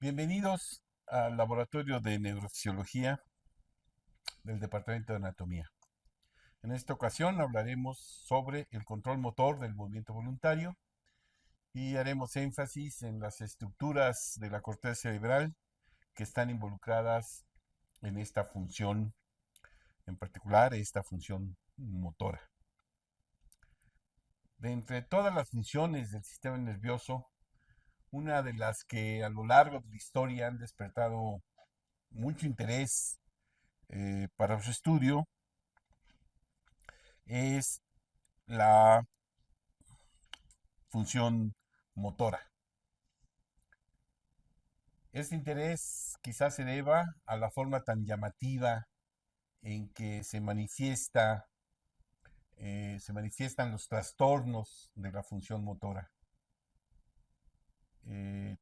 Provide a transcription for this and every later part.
Bienvenidos al Laboratorio de Neurofisiología del Departamento de Anatomía. En esta ocasión hablaremos sobre el control motor del movimiento voluntario y haremos énfasis en las estructuras de la corteza cerebral que están involucradas en esta función, en particular esta función motora. De entre todas las funciones del sistema nervioso, una de las que a lo largo de la historia han despertado mucho interés para su estudio es la función motora. Este interés quizás se deba a la forma tan llamativa en que se manifiestan los trastornos de la función motora.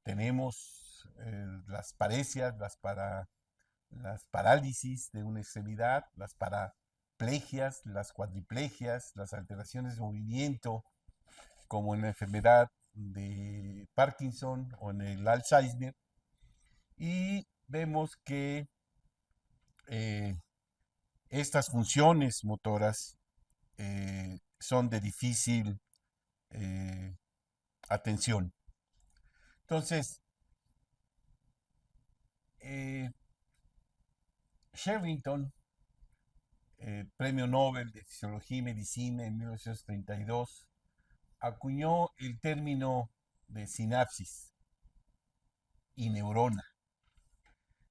Tenemos las paresias, las parálisis de una extremidad, las paraplegias, las cuadriplegias, las alteraciones de movimiento, como en la enfermedad de Parkinson o en el Alzheimer, y vemos que eh, estas funciones motoras son de difícil eh, atención. Entonces, eh, Sherrington, premio Nobel de Fisiología y Medicina en 1932, acuñó el término de sinapsis y neurona.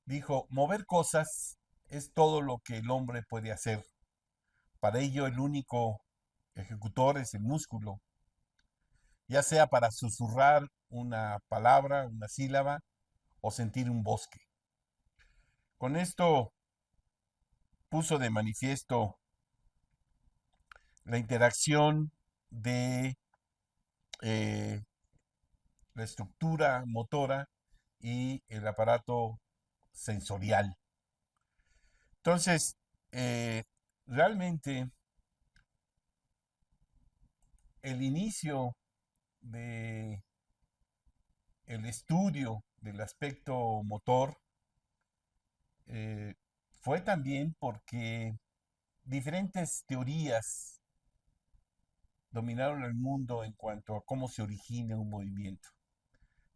Dijo, mover cosas es todo lo que el hombre puede hacer. Para ello el único ejecutor es el músculo, ya sea para susurrar una palabra, una sílaba o sentir un bosque. Con esto puso de manifiesto la interacción de eh, la estructura motora y el aparato sensorial. Entonces, realmente el inicio de el estudio del aspecto motor eh, fue también porque diferentes teorías dominaron el mundo en cuanto a cómo se origina un movimiento.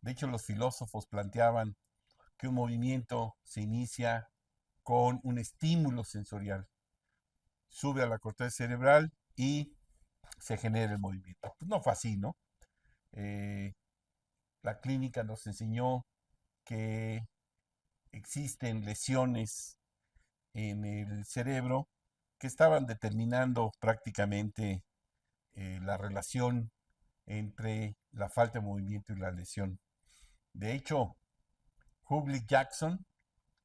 De hecho, los filósofos planteaban que un movimiento se inicia con un estímulo sensorial. Sube a la corteza cerebral y se genera el movimiento. Pues no fue así, ¿no? Eh, la clínica nos enseñó que existen lesiones en el cerebro que estaban determinando prácticamente la relación entre la falta de movimiento y la lesión. De hecho, Hubley Jackson,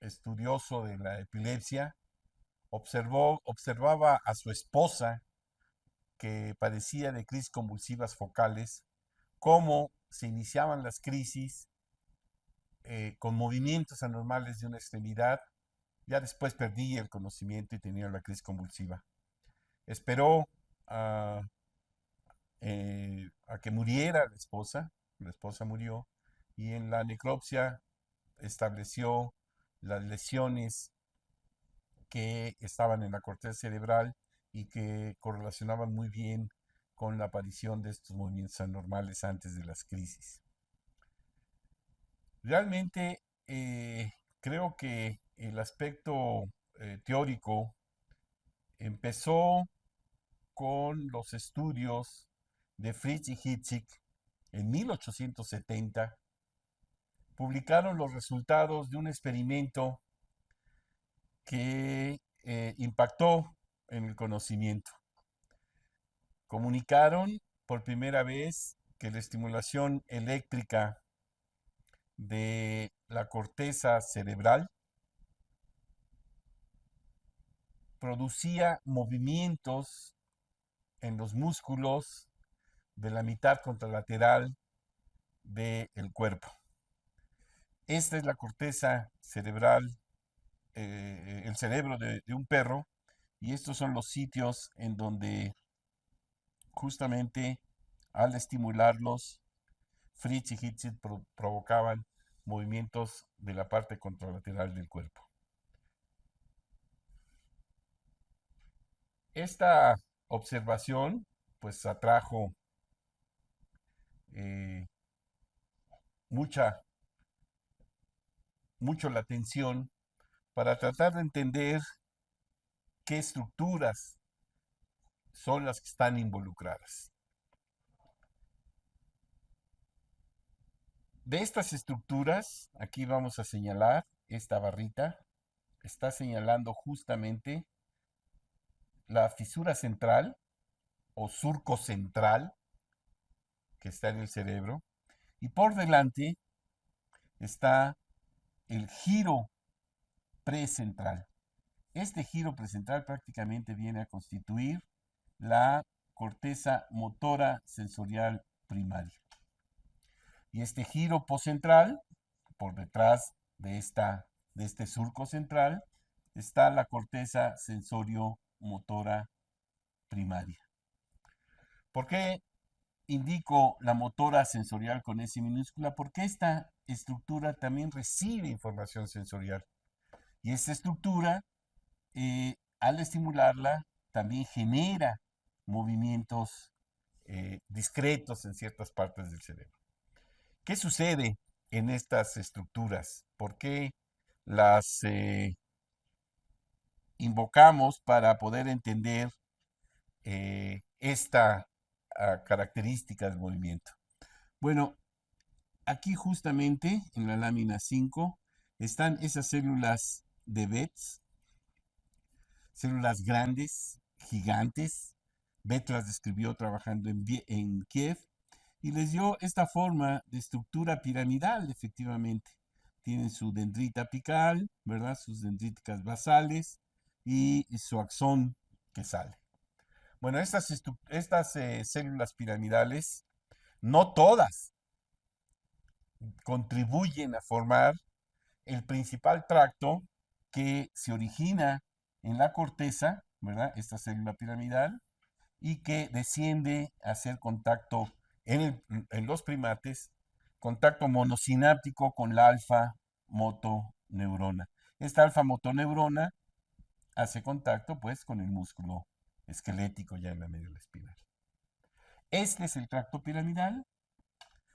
estudioso de la epilepsia, observaba a su esposa que padecía de crisis convulsivas focales, cómo se iniciaban las crisis con movimientos anormales de una extremidad. Ya después perdí el conocimiento y tenía la crisis convulsiva. Esperó a que muriera la esposa murió, y en la necropsia estableció las lesiones que estaban en la corteza cerebral y que correlacionaban muy bien con la aparición de estos movimientos anormales antes de las crisis. Realmente creo que el aspecto teórico empezó con los estudios de Fritz y Hitzig en 1870. Publicaron los resultados de un experimento que impactó en el conocimiento. Comunicaron por primera vez que la estimulación eléctrica de la corteza cerebral producía movimientos en los músculos de la mitad contralateral del cuerpo. Esta es la corteza cerebral, el cerebro de un perro, y estos son los sitios en donde justamente al estimularlos, Fritz y Hitzig provocaban movimientos de la parte contralateral del cuerpo. Esta observación pues atrajo eh, mucha, mucho la atención para tratar de entender qué estructuras son las que están involucradas. De estas estructuras, aquí vamos a señalar esta barrita, está señalando justamente la fisura central o surco central que está en el cerebro, y por delante está el giro precentral. Este giro precentral prácticamente viene a constituir la corteza motora sensorial primaria. Y este giro poscentral, por detrás de este surco central, está la corteza sensorio-motora primaria. ¿Por qué indico la motora sensorial con S minúscula? Porque esta estructura también recibe información sensorial. Y esta estructura, al estimularla, también genera movimientos discretos en ciertas partes del cerebro. ¿Qué sucede en estas estructuras? ¿Por qué las invocamos para poder entender esta característica del movimiento? Bueno, aquí justamente en la lámina 5 están esas células de Betz, células grandes, gigantes. Betz las describió trabajando en Kiev y les dio esta forma de estructura piramidal, efectivamente. Tienen su dendrita apical, ¿verdad? Sus dendríticas basales y su axón que sale. Bueno, estas células piramidales, no todas contribuyen a formar el principal tracto que se origina en la corteza, ¿verdad? Esta célula piramidal, y que desciende a hacer contacto en los primates, contacto monosináptico con la alfa motoneurona. Esta alfa motoneurona hace contacto pues con el músculo esquelético ya en la médula espinal. Este es el tracto piramidal,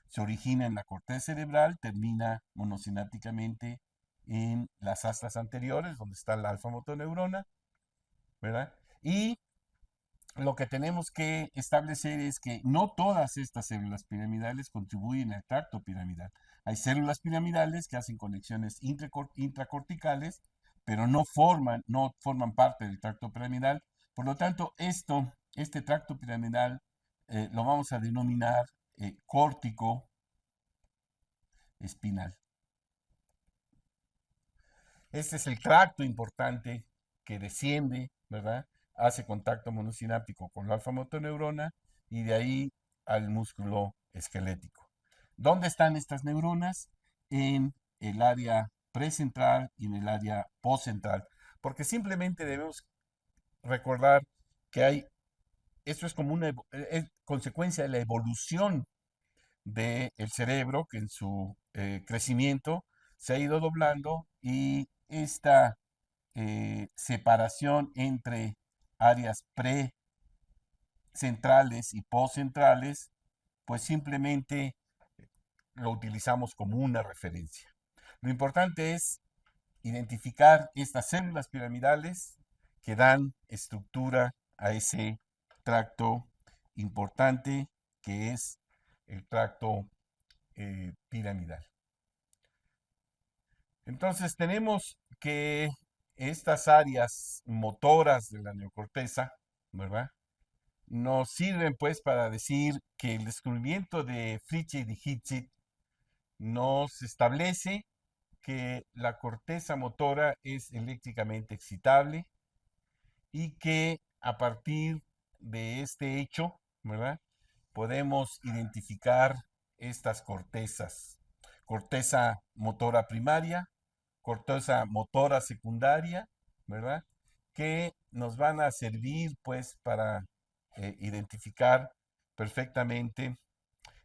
se origina en la corteza cerebral, termina monosinápticamente en las astas anteriores, donde está la alfa motoneurona, ¿verdad? Y lo que tenemos que establecer es que no todas estas células piramidales contribuyen al tracto piramidal. Hay células piramidales que hacen conexiones intracorticales, pero no forman parte del tracto piramidal. Por lo tanto, este tracto piramidal lo vamos a denominar córtico espinal. Este es el tracto importante que desciende, ¿verdad? Hace contacto monosináptico con la alfa motoneurona y de ahí al músculo esquelético. ¿Dónde están estas neuronas? En el área precentral y en el área postcentral. Porque simplemente debemos recordar que esto es como una consecuencia de la evolución del cerebro, que en su crecimiento se ha ido doblando, y esta separación entre áreas precentrales y postcentrales, pues simplemente lo utilizamos como una referencia. Lo importante es identificar estas células piramidales que dan estructura a ese tracto importante que es el tracto piramidal. Entonces tenemos que estas áreas motoras de la neocorteza, ¿verdad? Nos sirven pues para decir que el descubrimiento de Fritzsche y de Hitzig nos establece que la corteza motora es eléctricamente excitable y que a partir de este hecho, ¿verdad? Podemos identificar estas cortezas. Corteza motora primaria, corteza motora secundaria, ¿verdad? Que nos van a servir pues para identificar perfectamente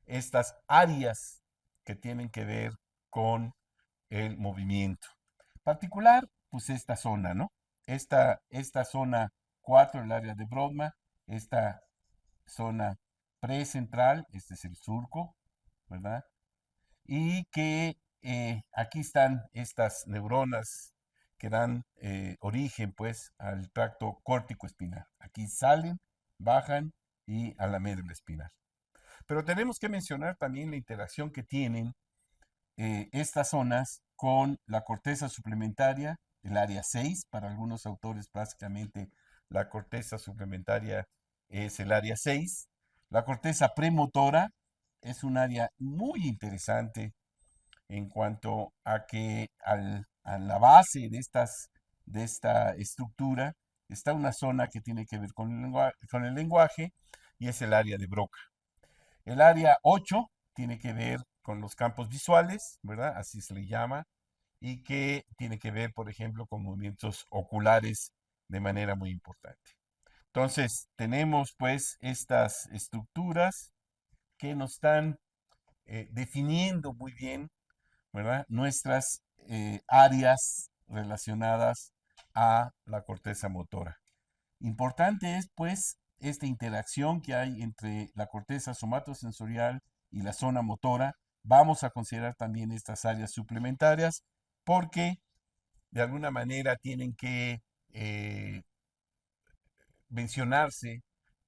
estas áreas que tienen que ver con el movimiento. Particular, pues esta zona, ¿no? Esta zona 4, el área de Brodmann, esta zona precentral, este es el surco, ¿verdad? Y que aquí están estas neuronas que dan origen, pues, al tracto córtico espinal. Aquí salen, bajan y a la médula espinal. Pero tenemos que mencionar también la interacción que tienen estas zonas con la corteza suplementaria, el área 6. Para algunos autores, básicamente, la corteza suplementaria es el área 6. La corteza premotora es un área muy interesante en cuanto a que a la base de esta estructura está una zona que tiene que ver con el lenguaje y es el área de Broca. El área 8 tiene que ver con los campos visuales, ¿verdad? Así se le llama, y que tiene que ver, por ejemplo, con movimientos oculares de manera muy importante. Entonces, tenemos pues estas estructuras que nos están definiendo muy bien, ¿verdad? Nuestras áreas relacionadas a la corteza motora. Importante es, pues, esta interacción que hay entre la corteza somatosensorial y la zona motora. Vamos a considerar también estas áreas suplementarias porque de alguna manera tienen que eh, mencionarse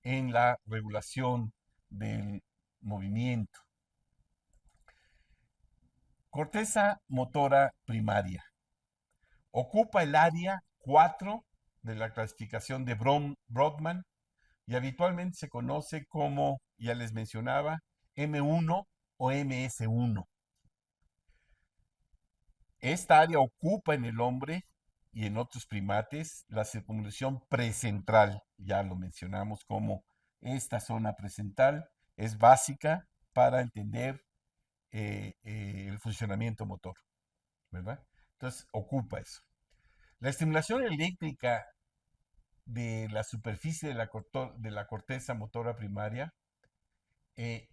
en la regulación del movimiento. Corteza motora primaria. Ocupa el área 4 de la clasificación de Brodmann y habitualmente se conoce como, ya les mencionaba, M1 o MS1. Esta área ocupa en el hombre y en otros primates la circunvolución precentral, ya lo mencionamos como esta zona precentral es básica para entender el funcionamiento motor, ¿verdad? Entonces ocupa eso. La estimulación eléctrica de la superficie de la corteza motora primaria eh,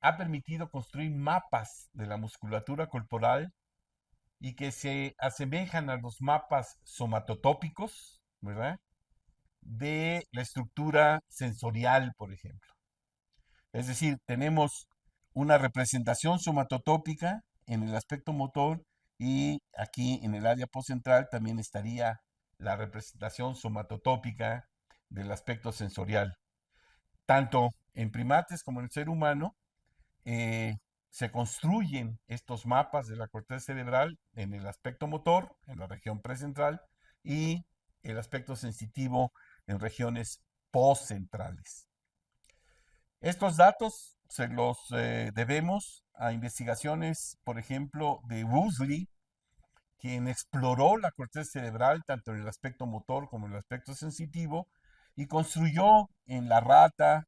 ha permitido construir mapas de la musculatura corporal y que se asemejan a los mapas somatotópicos, ¿verdad? De la estructura sensorial, por ejemplo. Es decir, tenemos una representación somatotópica en el aspecto motor y aquí en el área postcentral también estaría la representación somatotópica del aspecto sensorial. Tanto en primates como en el ser humano, eh, se construyen estos mapas de la corteza cerebral en el aspecto motor, en la región precentral, y el aspecto sensitivo en regiones postcentrales. Estos datos se los debemos a investigaciones, por ejemplo, de Woosley, quien exploró la corteza cerebral tanto en el aspecto motor como en el aspecto sensitivo y construyó en la rata,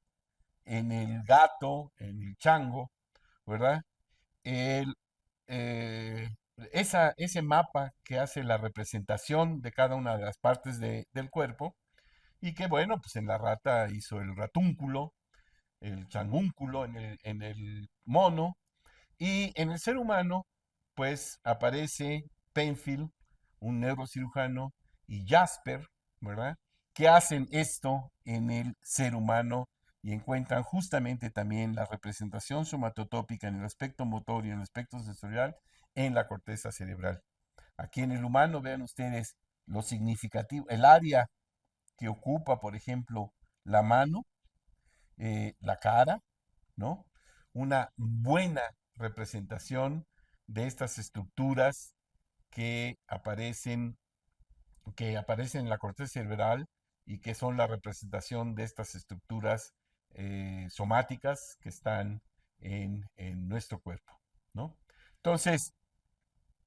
en el gato, en el chango, ¿verdad? El, eh, ese mapa que hace la representación de cada una de las partes del cuerpo y que, bueno, pues en la rata hizo el ratúnculo, el changúnculo en el mono y en el ser humano, pues aparece Penfield, un neurocirujano, y Jasper, ¿verdad? Que hacen esto en el ser humano y encuentran justamente también la representación somatotópica en el aspecto motor y en el aspecto sensorial en la corteza cerebral. Aquí en el humano, vean ustedes lo significativo, el área que ocupa, por ejemplo, la mano, la cara, ¿no? Una buena representación de estas estructuras que aparecen, en la corteza cerebral y que son la representación de estas estructuras somáticas que están en nuestro cuerpo, ¿no? Entonces,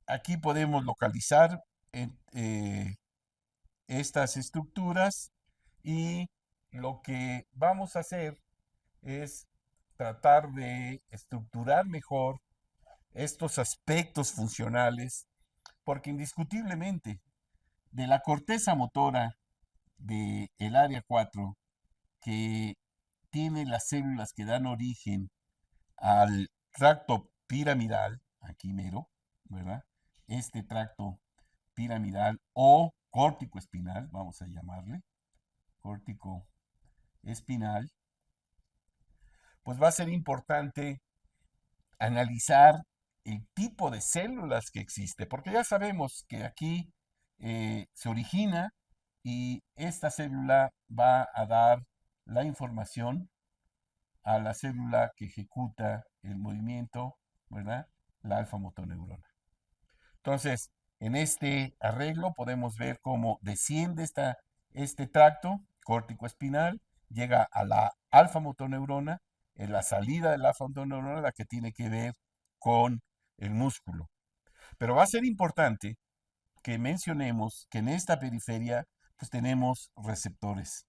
aquí podemos localizar estas estructuras y lo que vamos a hacer es tratar de estructurar mejor estos aspectos funcionales, porque indiscutiblemente de la corteza motora del área 4, que tiene las células que dan origen al tracto piramidal, aquí mero, ¿verdad? Este tracto piramidal o córtico espinal, vamos a llamarle, córtico espinal, pues va a ser importante analizar el tipo de células que existe, porque ya sabemos que aquí se origina y esta célula va a dar la información a la célula que ejecuta el movimiento, ¿verdad? La alfa motoneurona. Entonces, en este arreglo podemos ver cómo desciende este tracto córtico espinal, llega a la alfa motoneurona, en la salida de la alfa motoneurona, la que tiene que ver con el músculo. Pero va a ser importante que mencionemos que en esta periferia pues tenemos receptores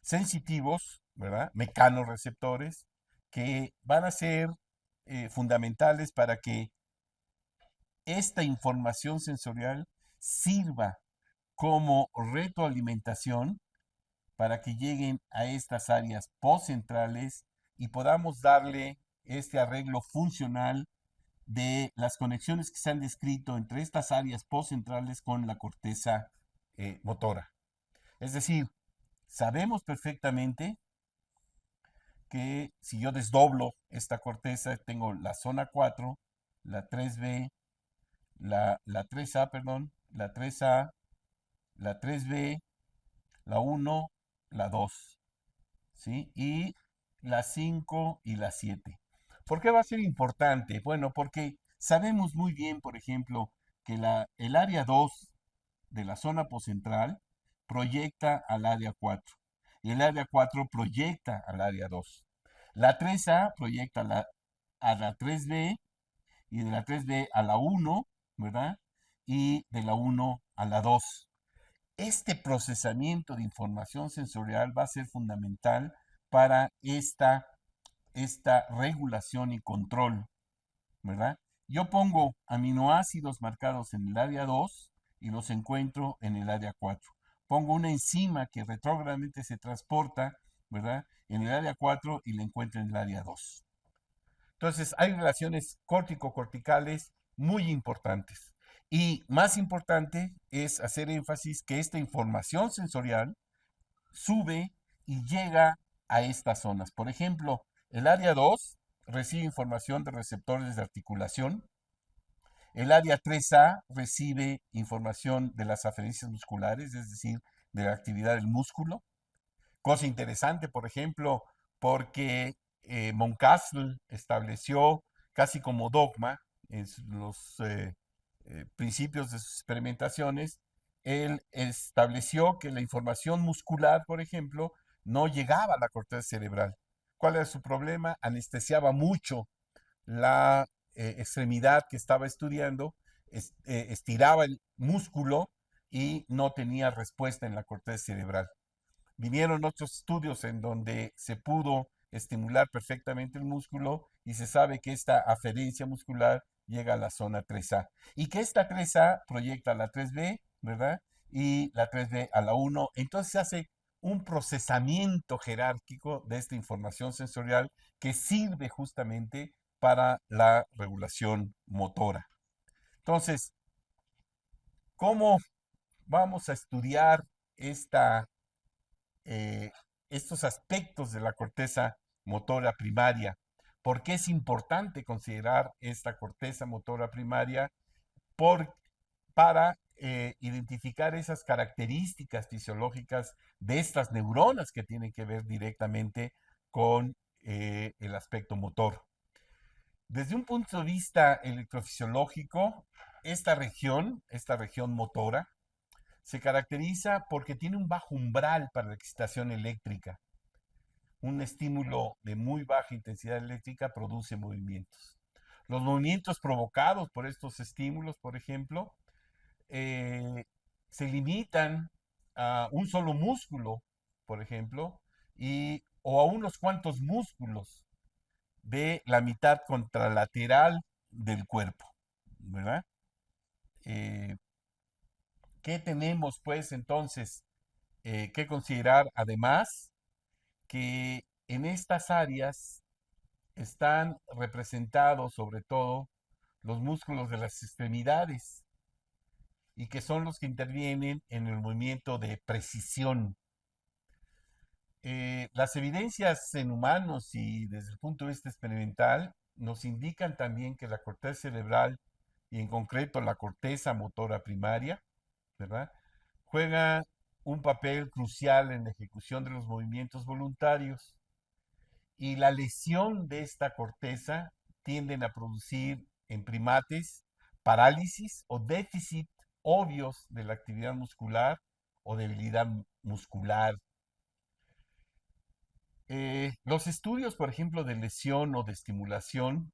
sensitivos, ¿verdad? Mecanorreceptores que van a ser fundamentales para que esta información sensorial sirva como retroalimentación para que lleguen a estas áreas postcentrales y podamos darle este arreglo funcional de las conexiones que se han descrito entre estas áreas postcentrales con la corteza motora. Es decir, sabemos perfectamente que si yo desdoblo esta corteza, tengo la zona 4, la 3B, la 3A, perdón, la 3A, la 3B, la 1, la 2, ¿sí? Y la 5 y la 7. ¿Por qué va a ser importante? Bueno, porque sabemos muy bien, por ejemplo, que el área 2 de la zona poscentral proyecta al área 4 y el área 4 proyecta al área 2. La 3A proyecta a la 3B y de la 3B a la 1, ¿verdad? Y de la 1 a la 2. Este procesamiento de información sensorial va a ser fundamental para esta regulación y control, ¿verdad? Yo pongo aminoácidos marcados en el área 2 y los encuentro en el área 4. Pongo una enzima que retrógradamente se transporta, ¿verdad? En el área 4 y la encuentro en el área 2. Entonces, hay relaciones córtico-corticales muy importantes. Y más importante es hacer énfasis que esta información sensorial sube y llega a estas zonas. Por ejemplo, el área 2 recibe información de receptores de articulación. El área 3A recibe información de las aferencias musculares, es decir, de la actividad del músculo. Cosa interesante, por ejemplo, porque Moncastle estableció casi como dogma en los principios de sus experimentaciones, él estableció que la información muscular, por ejemplo, no llegaba a la corteza cerebral. ¿Cuál era su problema? Anestesiaba mucho la extremidad que estaba estudiando, estiraba el músculo y no tenía respuesta en la corteza cerebral. Vinieron otros estudios en donde se pudo estimular perfectamente el músculo y se sabe que esta aferencia muscular llega a la zona 3A y que esta 3A proyecta a la 3B, ¿verdad? Y la 3B a la 1. Entonces se hace un procesamiento jerárquico de esta información sensorial que sirve justamente para la regulación motora. Entonces, ¿cómo vamos a estudiar esta eh, estos aspectos de la corteza motora primaria? ¿Por qué es importante considerar esta corteza motora primaria? Para identificar esas características fisiológicas de estas neuronas que tienen que ver directamente con el aspecto motor. Desde un punto de vista electrofisiológico, esta región motora, se caracteriza porque tiene un bajo umbral para la excitación eléctrica. Un estímulo de muy baja intensidad eléctrica produce movimientos. Los movimientos provocados por estos estímulos, por ejemplo, eh, se limitan a un solo músculo, por ejemplo, o a unos cuantos músculos de la mitad contralateral del cuerpo, ¿verdad? Eh, ¿Qué tenemos, pues, entonces, que considerar? Además, que en estas áreas están representados sobre todo los músculos de las extremidades y que son los que intervienen en el movimiento de precisión. Las evidencias en humanos y desde el punto de vista experimental nos indican también que la corteza cerebral y en concreto la corteza motora primaria, ¿verdad? Juega un papel crucial en la ejecución de los movimientos voluntarios y la lesión de esta corteza tienden a producir en primates parálisis o déficit obvios de la actividad muscular o debilidad muscular. Los estudios, por ejemplo, de lesión o de estimulación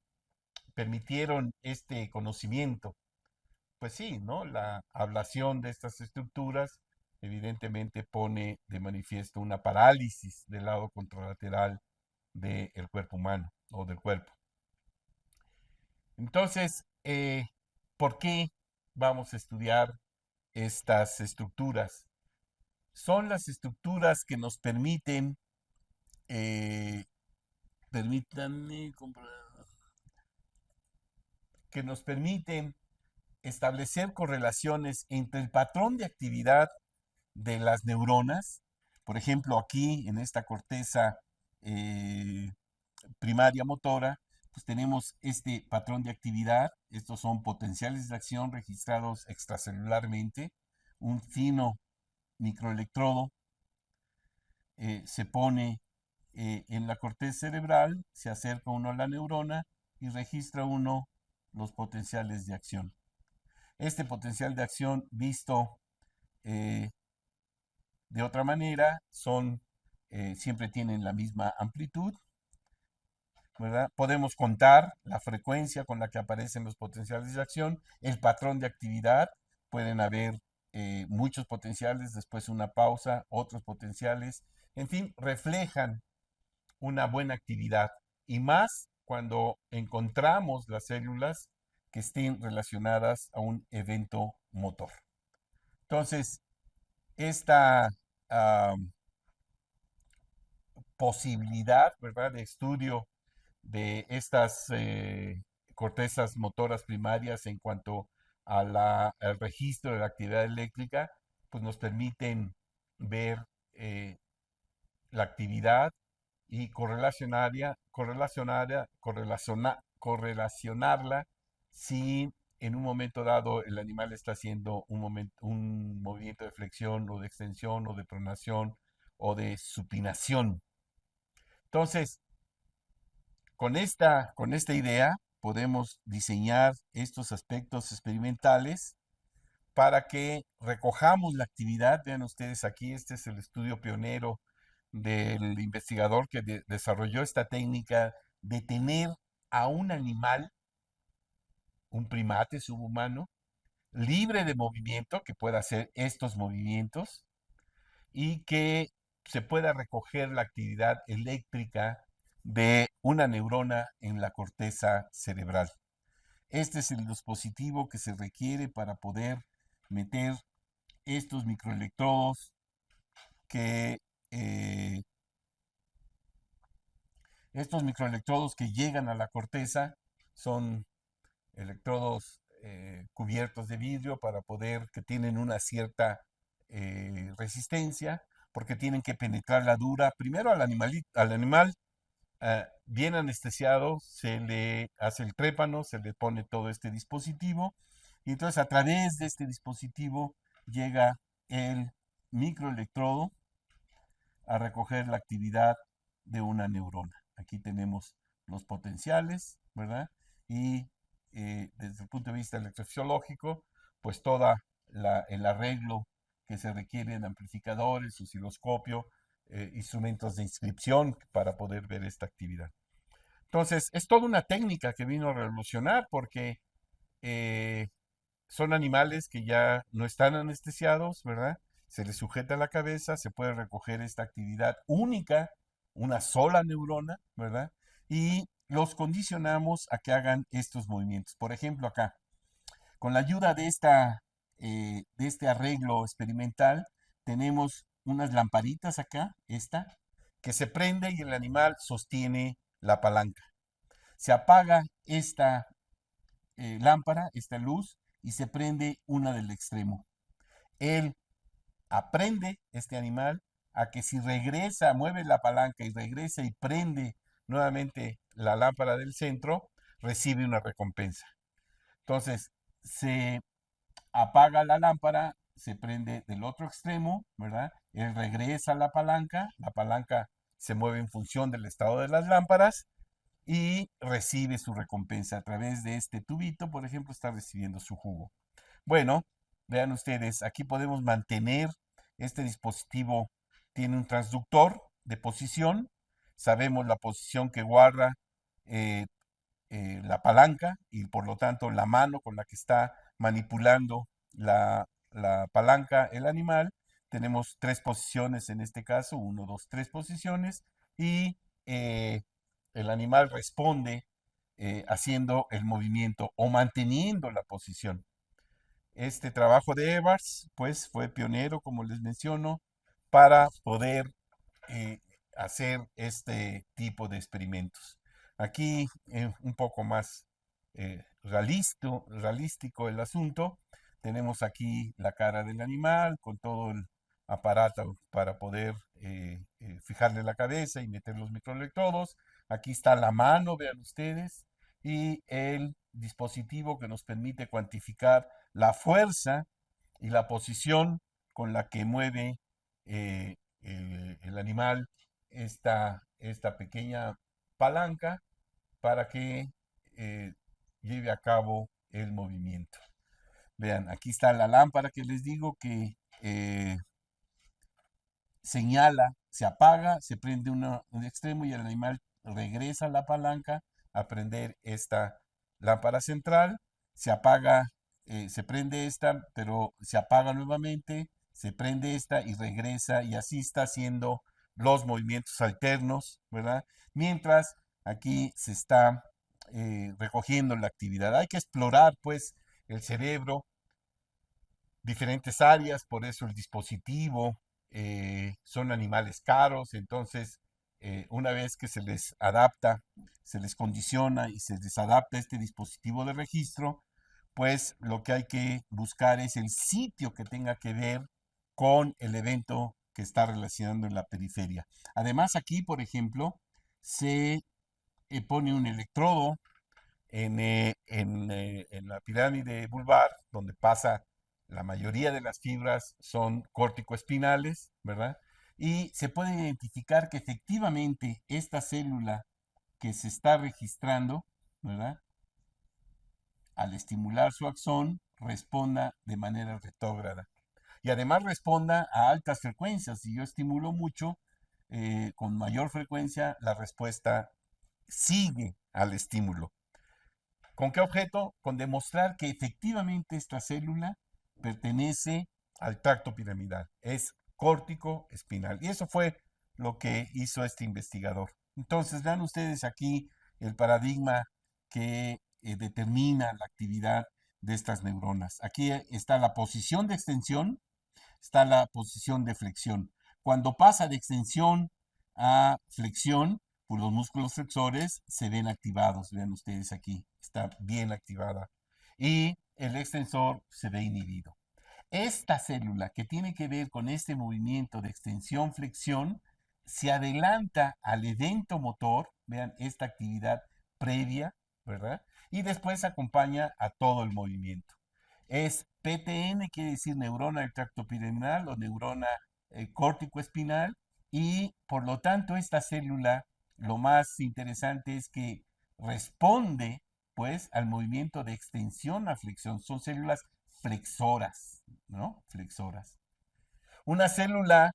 permitieron este conocimiento. Pues sí, ¿no? La ablación de estas estructuras evidentemente pone de manifiesto una parálisis del lado contralateral del cuerpo humano o del cuerpo. Entonces, ¿por qué vamos a estudiar estas estructuras? Son las estructuras que nos permiten, eh, permítanme que nos permiten establecer correlaciones entre el patrón de actividad de las neuronas. Por ejemplo, aquí en esta corteza eh, primaria motora, pues tenemos este patrón de actividad. Estos son potenciales de acción registrados extracelularmente. Un fino microelectrodo se pone en la corteza cerebral, se acerca uno a la neurona y registra uno los potenciales de acción. Este potencial de acción visto eh, de otra manera siempre tienen la misma amplitud, ¿verdad? Podemos contar la frecuencia con la que aparecen los potenciales de acción, el patrón de actividad, pueden haber muchos potenciales, después una pausa, otros potenciales, en fin, reflejan una buena actividad y más cuando encontramos las células que estén relacionadas a un evento motor. Entonces, esta uh, posibilidad, ¿verdad?, de estudio de estas cortezas motoras primarias en cuanto al registro de la actividad eléctrica, pues nos permiten ver eh, la actividad y correlacionarla si en un momento dado el animal está haciendo un movimiento de flexión o de extensión o de pronación o de supinación. Entonces, con esta idea podemos diseñar estos aspectos experimentales para que recojamos la actividad. Vean ustedes aquí, este es el estudio pionero del investigador que desarrolló esta técnica de tener a un animal, un primate subhumano, libre de movimiento, que pueda hacer estos movimientos y que se pueda recoger la actividad eléctrica de una neurona en la corteza cerebral. Este es el dispositivo que se requiere para poder meter estos microelectrodos que llegan a la corteza son electrodos cubiertos de vidrio para poder, que tienen una cierta resistencia, porque tienen que penetrar la dura, primero al animal bien anestesiado, se le hace el trépano, se le pone todo este dispositivo, y entonces a través de este dispositivo llega el microelectrodo a recoger la actividad de una neurona. Aquí tenemos los potenciales, ¿verdad? Y desde el punto de vista electrofisiológico, pues todo el arreglo que se requiere en amplificadores, osciloscopio, instrumentos de inscripción para poder ver esta actividad. Entonces, es toda una técnica que vino a revolucionar porque eh, son animales que ya no están anestesiados, ¿verdad? Se les sujeta la cabeza, se puede recoger esta actividad única, una sola neurona, ¿verdad? Y los condicionamos a que hagan estos movimientos. Por ejemplo, acá, con la ayuda de este arreglo experimental, tenemos unas lamparitas acá, esta, que se prende y el animal sostiene la palanca. Se apaga esta lámpara, esta luz, y se prende una del extremo. Él aprende, este animal, a que si regresa, mueve la palanca y regresa y prende nuevamente la lámpara del centro, recibe una recompensa. Entonces, se apaga la lámpara, se prende del otro extremo, ¿verdad? Él regresa a la palanca se mueve en función del estado de las lámparas y recibe su recompensa. A través de este tubito, por ejemplo, está recibiendo su jugo. Bueno, vean ustedes, aquí podemos mantener este dispositivo. Tiene un transductor de posición. Sabemos la posición que guarda eh, la palanca y por lo tanto la mano con la que está manipulando la palanca el animal. Tenemos tres posiciones en este caso, uno, dos, tres posiciones y eh, el animal responde haciendo el movimiento o manteniendo la posición. Este trabajo de Evers, pues, fue pionero, como les menciono, para poder eh, hacer este tipo de experimentos. Aquí un poco más realístico el asunto. Tenemos aquí la cara del animal con todo el aparato para poder fijarle la cabeza y meter los microelectrodos. Aquí está la mano, vean ustedes, y el dispositivo que nos permite cuantificar la fuerza y la posición con la que mueve el animal esta pequeña palanca para que eh, lleve a cabo el movimiento. Vean, aquí está la lámpara que les digo que señala, se apaga, se prende un extremo y el animal regresa a la palanca a prender esta lámpara central, se apaga, se prende esta, pero se apaga nuevamente, se prende esta y regresa y así está haciendo los movimientos alternos, ¿verdad? Mientras aquí se está recogiendo la actividad. Hay que explorar pues el cerebro, diferentes áreas, por eso el dispositivo, son animales caros, entonces una vez que se les adapta, se les condiciona y se les adapta este dispositivo de registro, pues lo que hay que buscar es el sitio que tenga que ver con el evento que está relacionando en la periferia. Además aquí, por ejemplo, se pone un electrodo en la pirámide vulvar, donde pasa la mayoría de las fibras son córtico-espinales, ¿verdad? Y se puede identificar que efectivamente esta célula que se está registrando, ¿verdad? Al estimular su axón, responda de manera retrógrada. Y además responda a altas frecuencias. Si yo estimulo mucho, con mayor frecuencia, la respuesta sigue al estímulo. ¿Con qué objeto? Con demostrar que efectivamente esta célula pertenece al tracto piramidal, es córtico espinal. Y eso fue lo que hizo este investigador. Entonces, vean ustedes aquí el paradigma que determina la actividad de estas neuronas. Aquí está la posición de extensión, está la posición de flexión. Cuando pasa de extensión a flexión, pues los músculos flexores se ven activados. Vean ustedes aquí, está bien activada. Y el extensor se ve inhibido. Esta célula que tiene que ver con este movimiento de extensión-flexión se adelanta al evento motor, vean esta actividad previa, ¿verdad? Y después acompaña a todo el movimiento. Es PTN, quiere decir neurona del tracto piramidal o neurona córtico-espinal, y por lo tanto esta célula, lo más interesante es que responde pues al movimiento de extensión a flexión. Son células flexoras, ¿no? Flexoras. Una célula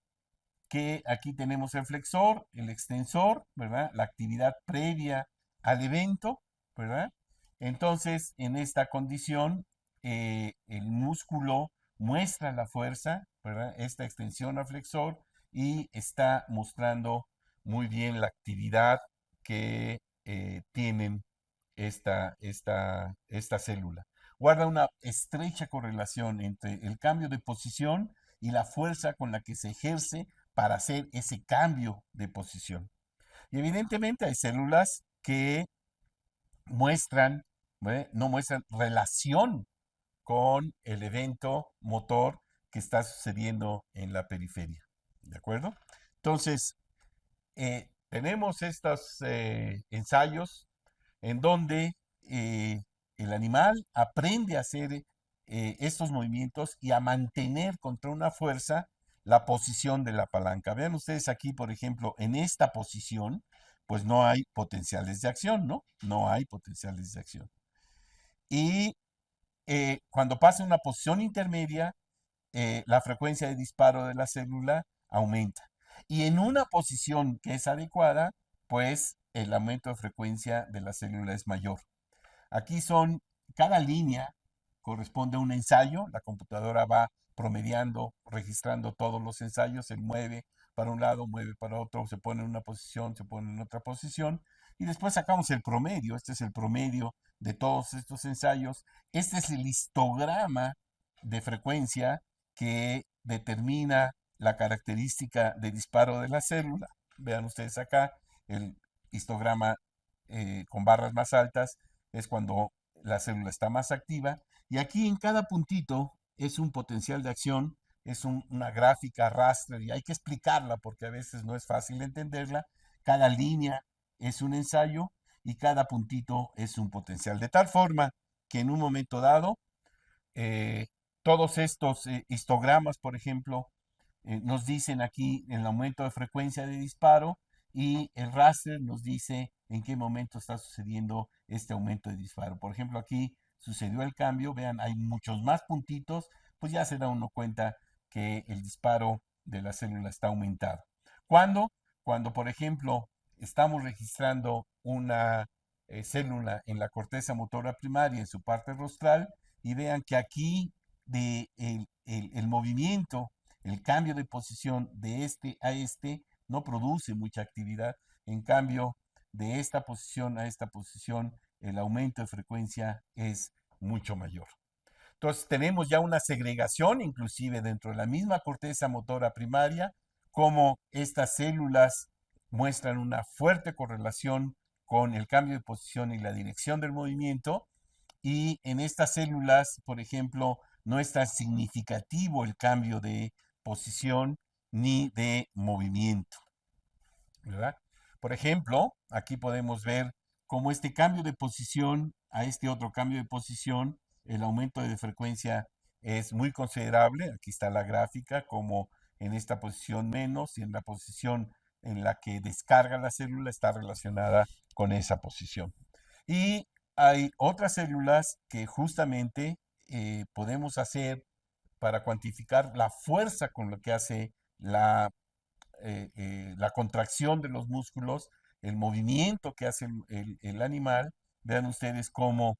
que aquí tenemos el flexor, el extensor, ¿verdad? La actividad previa al evento, ¿verdad? Entonces, en esta condición, el músculo muestra la fuerza, ¿verdad? Esta extensión a flexor y está mostrando muy bien la actividad que tienen esta célula. Guarda una estrecha correlación entre el cambio de posición y la fuerza con la que se ejerce para hacer ese cambio de posición. Y evidentemente hay células que muestran no muestran relación con el evento motor que está sucediendo en la periferia. ¿De acuerdo? Entonces, tenemos estos ensayos en donde el animal aprende a hacer estos movimientos y a mantener contra una fuerza la posición de la palanca. Vean ustedes aquí, por ejemplo, en esta posición, pues no hay potenciales de acción, ¿no? No hay potenciales de acción. Y cuando pasa a una posición intermedia, la frecuencia de disparo de la célula aumenta. Y en una posición que es adecuada, pues el aumento de frecuencia de la célula es mayor. Aquí cada línea corresponde a un ensayo, la computadora va promediando, registrando todos los ensayos, se mueve para un lado, mueve para otro, se pone en una posición, se pone en otra posición, y después sacamos el promedio, este es el promedio de todos estos ensayos, este es el histograma de frecuencia que determina la característica de disparo de la célula. Vean ustedes acá el histograma con barras más altas es cuando la célula está más activa. Y aquí en cada puntito es un potencial de acción, es una gráfica raster y hay que explicarla porque a veces no es fácil entenderla. Cada línea es un ensayo y cada puntito es un potencial. De tal forma que en un momento dado, eh, todos estos histogramas, por ejemplo, nos dicen aquí el aumento de frecuencia de disparo y el raster nos dice en qué momento está sucediendo este aumento de disparo. Por ejemplo, aquí sucedió el cambio, vean, hay muchos más puntitos, pues ya se da uno cuenta que el disparo de la célula está aumentado. ¿Cuándo? Cuando, por ejemplo, estamos registrando una célula en la corteza motora primaria, en su parte rostral, y vean que aquí el movimiento, el cambio de posición de este a este no produce mucha actividad. En cambio, de esta posición a esta posición, el aumento de frecuencia es mucho mayor. Entonces, tenemos ya una segregación, inclusive dentro de la misma corteza motora primaria, como estas células muestran una fuerte correlación con el cambio de posición y la dirección del movimiento, y en estas células, por ejemplo, no es tan significativo el cambio de posición ni de movimiento, ¿verdad? Por ejemplo, aquí podemos ver cómo este cambio de posición a este otro cambio de posición, el aumento de frecuencia es muy considerable. Aquí está la gráfica, como en esta posición menos y en la posición en la que descarga la célula está relacionada con esa posición. Y hay otras células que justamente podemos hacer para cuantificar la fuerza con lo que hace la contracción de los músculos, el movimiento que hace el animal. Vean ustedes cómo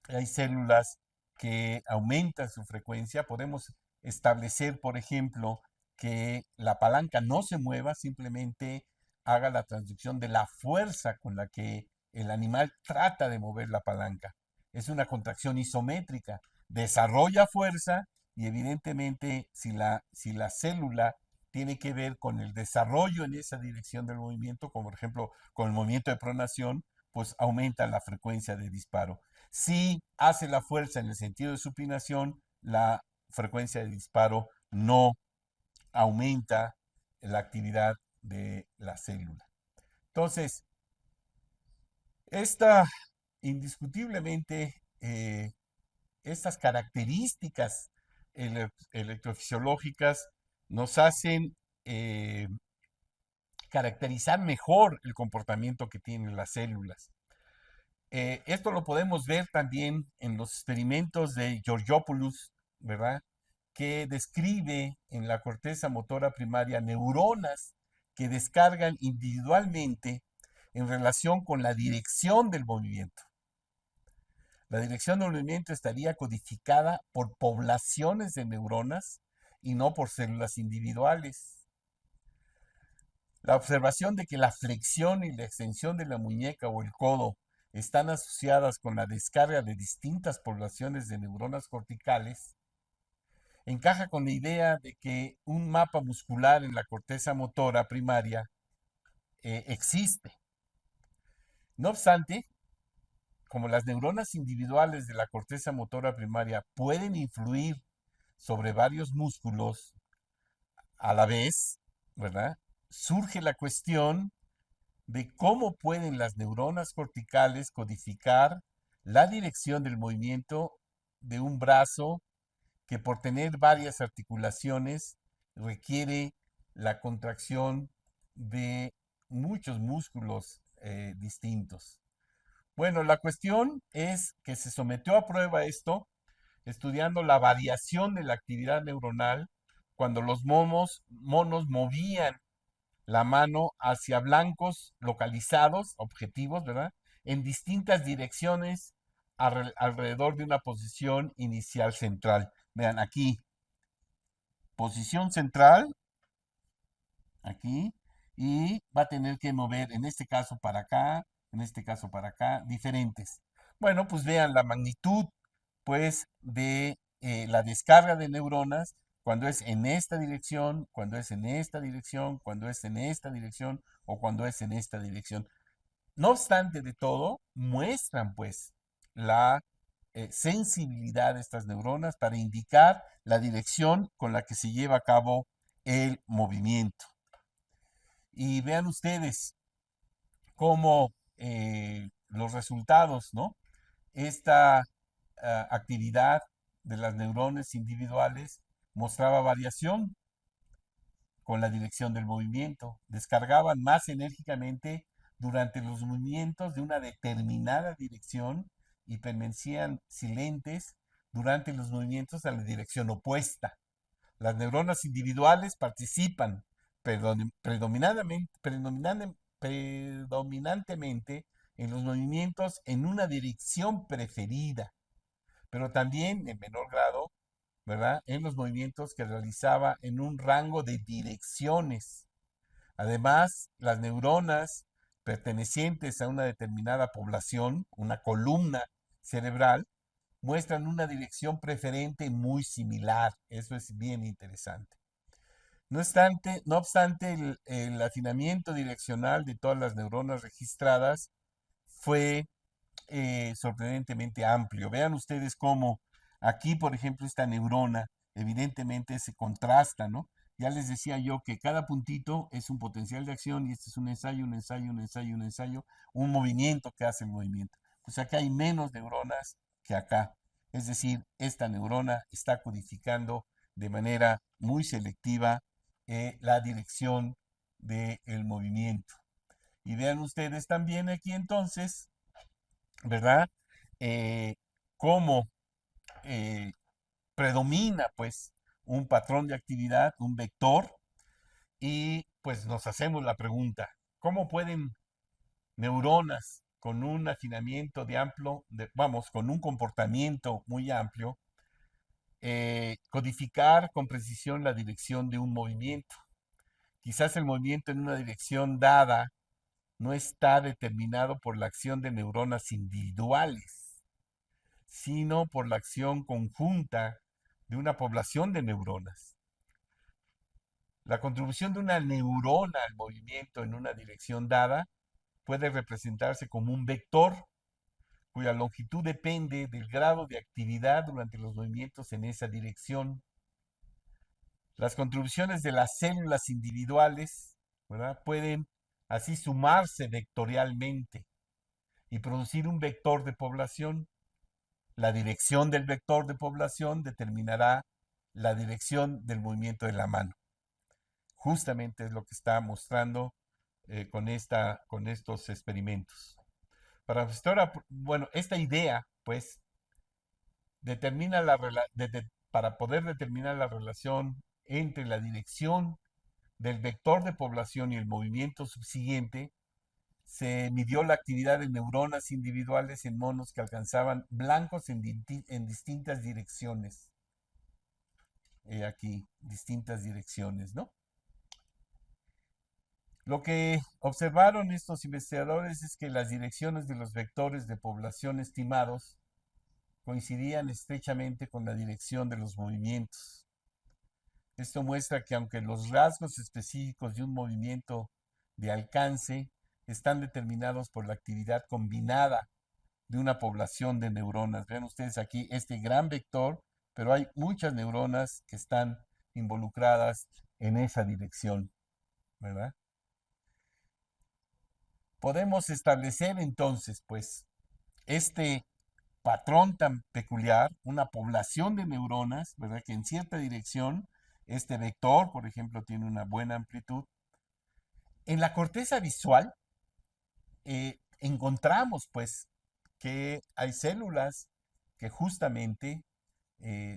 hay células que aumentan su frecuencia. Podemos establecer, por ejemplo, que la palanca no se mueva, simplemente haga la transducción de la fuerza con la que el animal trata de mover la palanca. Es una contracción isométrica. Desarrolla fuerza y evidentemente si la célula tiene que ver con el desarrollo en esa dirección del movimiento, como por ejemplo con el movimiento de pronación, pues aumenta la frecuencia de disparo. Si hace la fuerza en el sentido de supinación, la frecuencia de disparo no aumenta la actividad de la célula. Entonces, esta indiscutiblemente, estas características electrofisiológicas nos hacen caracterizar mejor el comportamiento que tienen las células. Esto lo podemos ver también en los experimentos de Georgopoulos, ¿verdad? Que describe en la corteza motora primaria neuronas que descargan individualmente en relación con la dirección del movimiento. La dirección del movimiento estaría codificada por poblaciones de neuronas y no por células individuales. La observación de que la flexión y la extensión de la muñeca o el codo están asociadas con la descarga de distintas poblaciones de neuronas corticales encaja con la idea de que un mapa muscular en la corteza motora primaria existe. No obstante, como las neuronas individuales de la corteza motora primaria pueden influir sobre varios músculos a la vez, ¿verdad? Surge la cuestión de cómo pueden las neuronas corticales codificar la dirección del movimiento de un brazo que por tener varias articulaciones requiere la contracción de muchos músculos distintos. Bueno, la cuestión es que se sometió a prueba esto estudiando la variación de la actividad neuronal cuando los monos movían la mano hacia blancos localizados, objetivos, ¿verdad? En distintas direcciones alrededor de una posición inicial central. Vean aquí, posición central, aquí, y va a tener que mover, en este caso para acá, en este caso para acá, diferentes. Bueno, pues vean la magnitud, pues, de la descarga de neuronas cuando es en esta dirección, cuando es en esta dirección, cuando es en esta dirección o cuando es en esta dirección. No obstante de todo, muestran pues la sensibilidad de estas neuronas para indicar la dirección con la que se lleva a cabo el movimiento. Y vean ustedes cómo los resultados, ¿no? Esta actividad de las neuronas individuales mostraba variación con la dirección del movimiento. Descargaban más enérgicamente durante los movimientos de una determinada dirección y permanecían silentes durante los movimientos a la dirección opuesta. Las neuronas individuales participan predominantemente en los movimientos en una dirección preferida, pero también en menor grado, ¿verdad? En los movimientos que realizaba en un rango de direcciones. Además, las neuronas pertenecientes a una determinada población, una columna cerebral, muestran una dirección preferente muy similar. Eso es bien interesante. No obstante, el afinamiento direccional de todas las neuronas registradas fue sorprendentemente amplio. Vean ustedes cómo aquí, por ejemplo, esta neurona evidentemente se contrasta, ¿no? Ya les decía yo que cada puntito es un potencial de acción y este es un ensayo, un ensayo, un ensayo, un ensayo, un movimiento que hace el movimiento. Pues acá hay menos neuronas que acá. Es decir, esta neurona está codificando de manera muy selectiva la dirección del movimiento. Y vean ustedes también aquí entonces, ¿verdad? Eh, cómo eh, predomina pues un patrón de actividad, un vector, y pues nos hacemos la pregunta, ¿cómo pueden neuronas con un afinamiento vamos, con un comportamiento muy amplio, codificar con precisión la dirección de un movimiento? Quizás el movimiento en una dirección dada no está determinado por la acción de neuronas individuales, sino por la acción conjunta de una población de neuronas. La contribución de una neurona al movimiento en una dirección dada puede representarse como un vector cuya longitud depende del grado de actividad durante los movimientos en esa dirección. Las contribuciones de las células individuales, ¿verdad?, pueden así sumarse vectorialmente y producir un vector de población. La dirección del vector de población determinará la dirección del movimiento de la mano. Justamente es lo que está mostrando con estos experimentos. Bueno, esta idea, pues, para poder determinar la relación entre la dirección del vector de población y el movimiento subsiguiente, se midió la actividad de neuronas individuales en monos que alcanzaban blancos en distintas direcciones. Aquí, distintas direcciones, ¿no? Lo que observaron estos investigadores es que las direcciones de los vectores de población estimados coincidían estrechamente con la dirección de los movimientos. Esto muestra que aunque los rasgos específicos de un movimiento de alcance están determinados por la actividad combinada de una población de neuronas. Vean ustedes aquí este gran vector, pero hay muchas neuronas que están involucradas en esa dirección, ¿verdad? Podemos establecer entonces, pues, este patrón tan peculiar, una población de neuronas, ¿verdad? Que en cierta dirección, este vector, por ejemplo, tiene una buena amplitud. En la corteza visual encontramos, pues, que hay células que justamente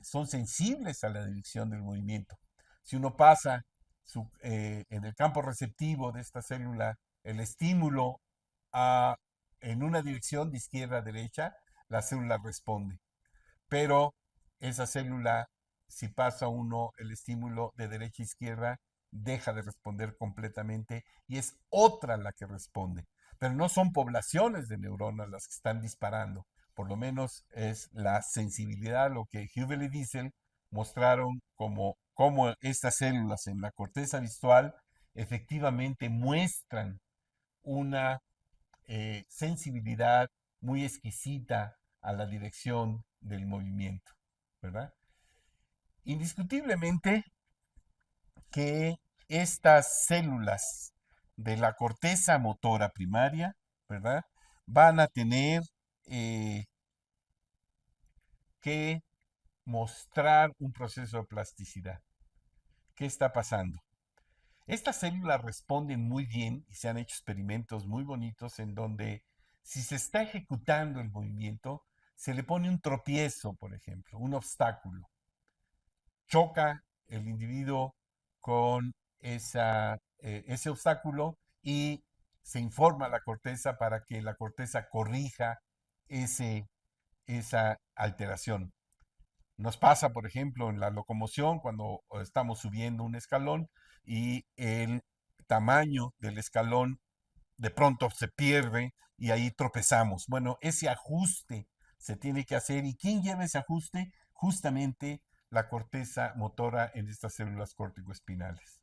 son sensibles a la dirección del movimiento. Si uno pasa en el campo receptivo de esta célula el estímulo a, en una dirección de izquierda a derecha, la célula responde. Pero esa célula, si pasa uno el estímulo de derecha a izquierda, deja de responder completamente y es otra la que responde. Pero no son poblaciones de neuronas las que están disparando, por lo menos es la sensibilidad, lo que Hubel y Wiesel mostraron como estas células en la corteza visual efectivamente muestran una sensibilidad muy exquisita a la dirección del movimiento, ¿verdad? Indiscutiblemente que estas células de la corteza motora primaria, ¿verdad? Van a tener eh, que mostrar un proceso de plasticidad. ¿Qué está pasando? Estas células responden muy bien y se han hecho experimentos muy bonitos en donde si se está ejecutando el movimiento, se le pone un tropiezo, por ejemplo, un obstáculo. Choca el individuo con ese obstáculo y se informa a la corteza para que la corteza corrija ese, esa alteración. Nos pasa, por ejemplo, en la locomoción cuando estamos subiendo un escalón y el tamaño del escalón de pronto se pierde y ahí tropezamos. Bueno, ese ajuste se tiene que hacer. ¿Y quién lleva ese ajuste? Justamente la corteza motora en estas células córtico-espinales.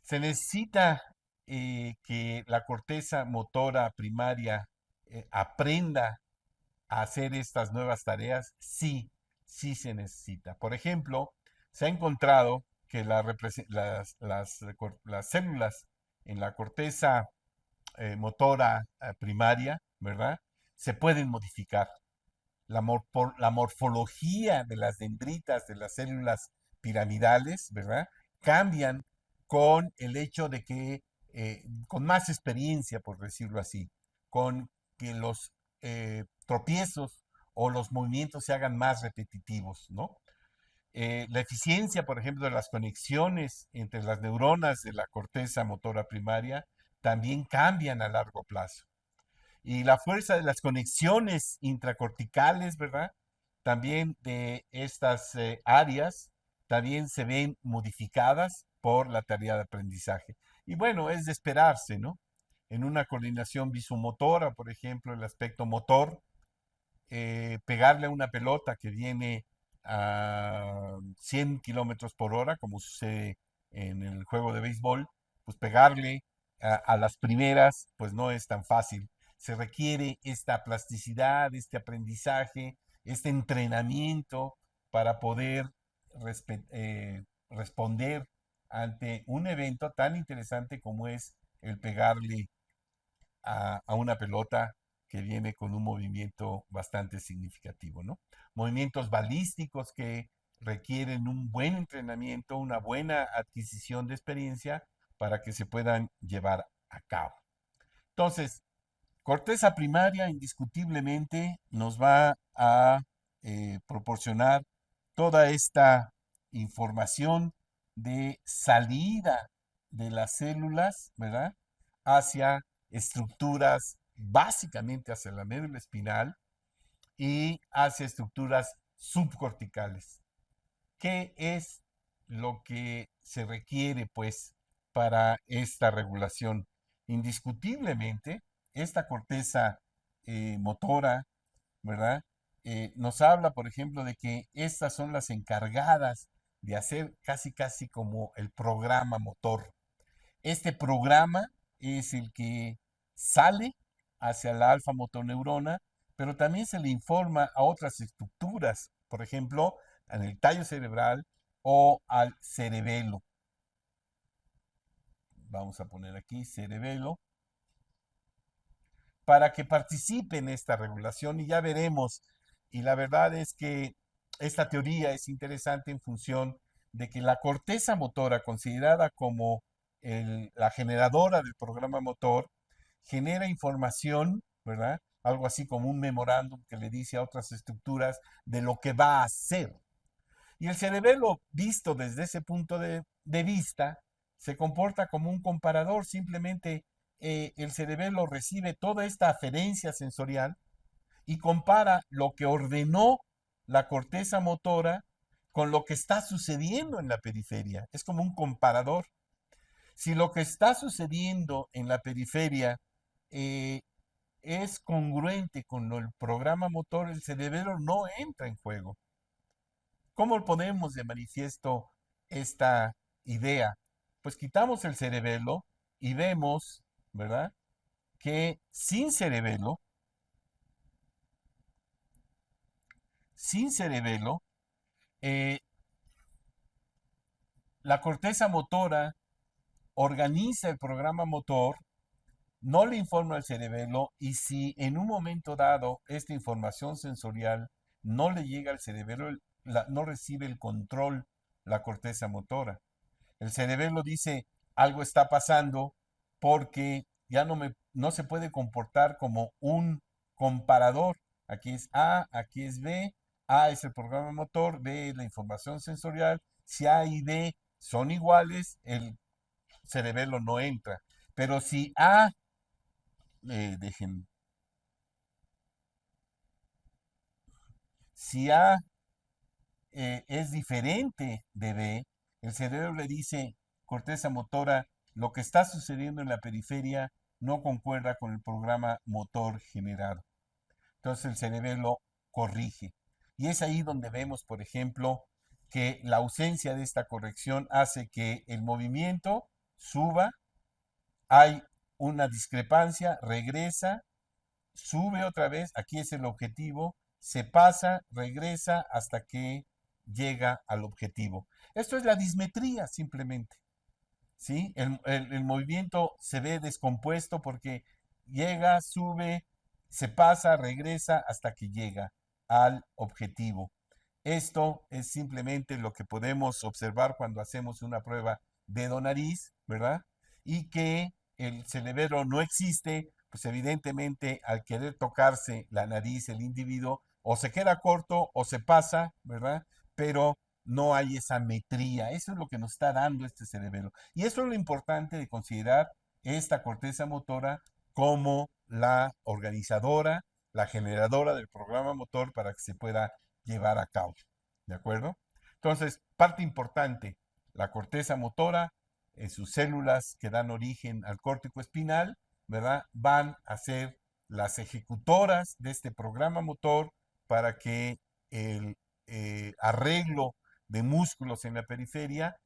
Se necesita que la corteza motora primaria aprenda a hacer estas nuevas tareas. Sí, sí se necesita. Por ejemplo, se ha encontrado que las células en la corteza motora primaria, ¿verdad? Se pueden modificar. La morfología de las dendritas de las células piramidales, ¿verdad? Cambian con el hecho de que, con más experiencia, por decirlo así, con que los tropiezos o los movimientos se hagan más repetitivos, ¿no? La eficiencia, por ejemplo, de las conexiones entre las neuronas de la corteza motora primaria también cambian a largo plazo. Y la fuerza de las conexiones intracorticales, ¿verdad? También de estas áreas, también se ven modificadas por la tarea de aprendizaje. Y bueno, es de esperarse, ¿no? En una coordinación visomotora, por ejemplo, el aspecto motor, pegarle a una pelota que viene a 100 kilómetros por hora, como sucede en el juego de béisbol, pues pegarle a las primeras, pues no es tan fácil. Se requiere esta plasticidad, este aprendizaje, este entrenamiento para poder responder ante un evento tan interesante como es el pegarle a una pelota que viene con un movimiento bastante significativo, ¿no? Movimientos balísticos que requieren un buen entrenamiento, una buena adquisición de experiencia para que se puedan llevar a cabo. Entonces, corteza primaria indiscutiblemente nos va a proporcionar toda esta información de salida de las células, ¿verdad? Hacia estructuras, básicamente hacia la médula espinal y hacia estructuras subcorticales. ¿Qué es lo que se requiere, pues, para esta regulación? Indiscutiblemente, esta corteza motora, ¿verdad? Nos habla, por ejemplo, de que estas son las encargadas de hacer casi, casi como el programa motor. Este programa es el que sale hacia la alfa motoneurona, pero también se le informa a otras estructuras, por ejemplo, en el tallo cerebral o al cerebelo. Vamos a poner aquí cerebelo para que participe en esta regulación y ya veremos. Y la verdad es que esta teoría es interesante en función de que la corteza motora, considerada como la generadora del programa motor, genera información, ¿verdad? Algo así como un memorándum que le dice a otras estructuras de lo que va a hacer. Y el cerebelo, visto desde ese punto de vista, se comporta como un comparador. Simplemente el cerebelo recibe toda esta aferencia sensorial y compara lo que ordenó la corteza motora con lo que está sucediendo en la periferia. Es como un comparador. Si lo que está sucediendo en la periferia eh, es congruente con el programa motor, el cerebelo no entra en juego. ¿Cómo ponemos de manifiesto esta idea? Pues quitamos el cerebelo y vemos, ¿verdad? Que sin cerebelo, eh, la corteza motora organiza el programa motor, no le informa al cerebelo y si en un momento dado esta información sensorial no le llega al cerebelo, no recibe el control la corteza motora. El cerebelo dice, algo está pasando porque ya no se puede comportar como un comparador. Aquí es A, aquí es B. A es el programa motor, B es la información sensorial. Si A y B son iguales, el cerebelo no entra. Pero si A, dejen, si A es diferente de B, el cerebro le dice, corteza motora, lo que está sucediendo en la periferia no concuerda con el programa motor generado. Entonces el cerebro corrige. Y es ahí donde vemos, por ejemplo, que la ausencia de esta corrección hace que el movimiento suba, hay una discrepancia, regresa, sube otra vez, aquí es el objetivo, se pasa, regresa hasta que llega al objetivo. Esto es la dismetría simplemente, ¿sí? El movimiento se ve descompuesto porque llega, sube, se pasa, regresa hasta que llega al objetivo. Esto es simplemente lo que podemos observar cuando hacemos una prueba dedo-nariz, ¿verdad? Y que el cerebro no existe, pues evidentemente al querer tocarse la nariz el individuo o se queda corto o se pasa, ¿verdad? Pero no hay esa metría. Eso es lo que nos está dando este cerebelo. Y eso es lo importante de considerar esta corteza motora como la organizadora, la generadora del programa motor para que se pueda llevar a cabo. ¿De acuerdo? Entonces, parte importante, la corteza motora, sus células que dan origen al córtico espinal, ¿verdad? Van a ser las ejecutoras de este programa motor para que el arreglo de músculos en la periferia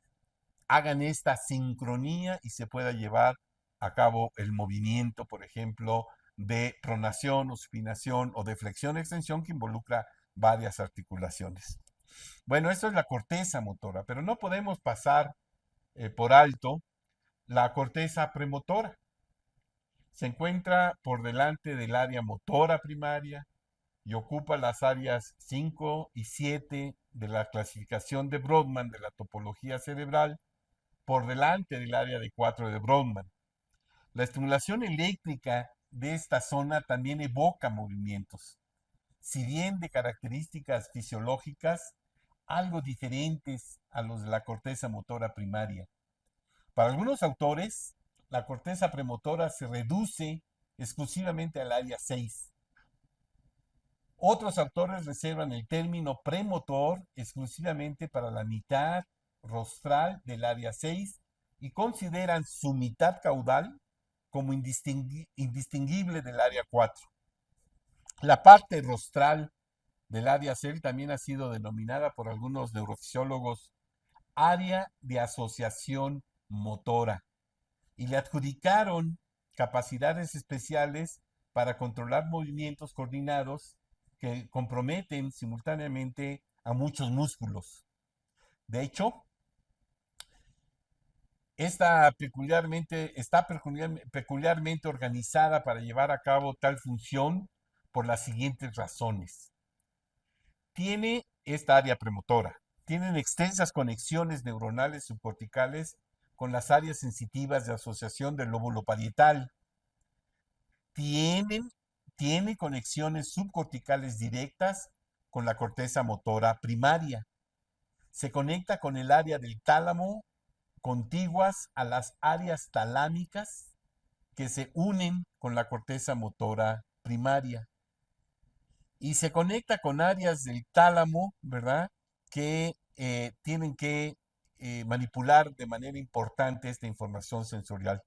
hagan esta sincronía y se pueda llevar a cabo el movimiento, por ejemplo, de pronación o supinación o de flexión-extensión que involucra varias articulaciones. Bueno, esto es la corteza motora, pero no podemos pasar por alto la corteza premotora. Se encuentra por delante del área motora primaria y ocupa las áreas 5 y 7 de la clasificación de Brodmann de la topología cerebral, por delante del área de 4 de Brodmann. La estimulación eléctrica de esta zona también evoca movimientos, si bien de características fisiológicas algo diferentes a los de la corteza motora primaria. Para algunos autores, la corteza premotora se reduce exclusivamente al área 6. Otros autores reservan el término premotor exclusivamente para la mitad rostral del área 6 y consideran su mitad caudal como indistinguible del área 4. La parte rostral del área 6 también ha sido denominada por algunos neurofisiólogos área de asociación motora y le adjudicaron capacidades especiales para controlar movimientos coordinados que comprometen simultáneamente a muchos músculos. De hecho, está peculiarmente organizada para llevar a cabo tal función por las siguientes razones. Tiene esta área premotora, tienen extensas conexiones neuronales subcorticales con las áreas sensitivas de asociación del lóbulo parietal. Tienen, tiene conexiones subcorticales directas con la corteza motora primaria. Se conecta con el área del tálamo contiguas a las áreas talámicas que se unen con la corteza motora primaria. Y se conecta con áreas del tálamo, ¿verdad? Que tienen que manipular de manera importante esta información sensorial.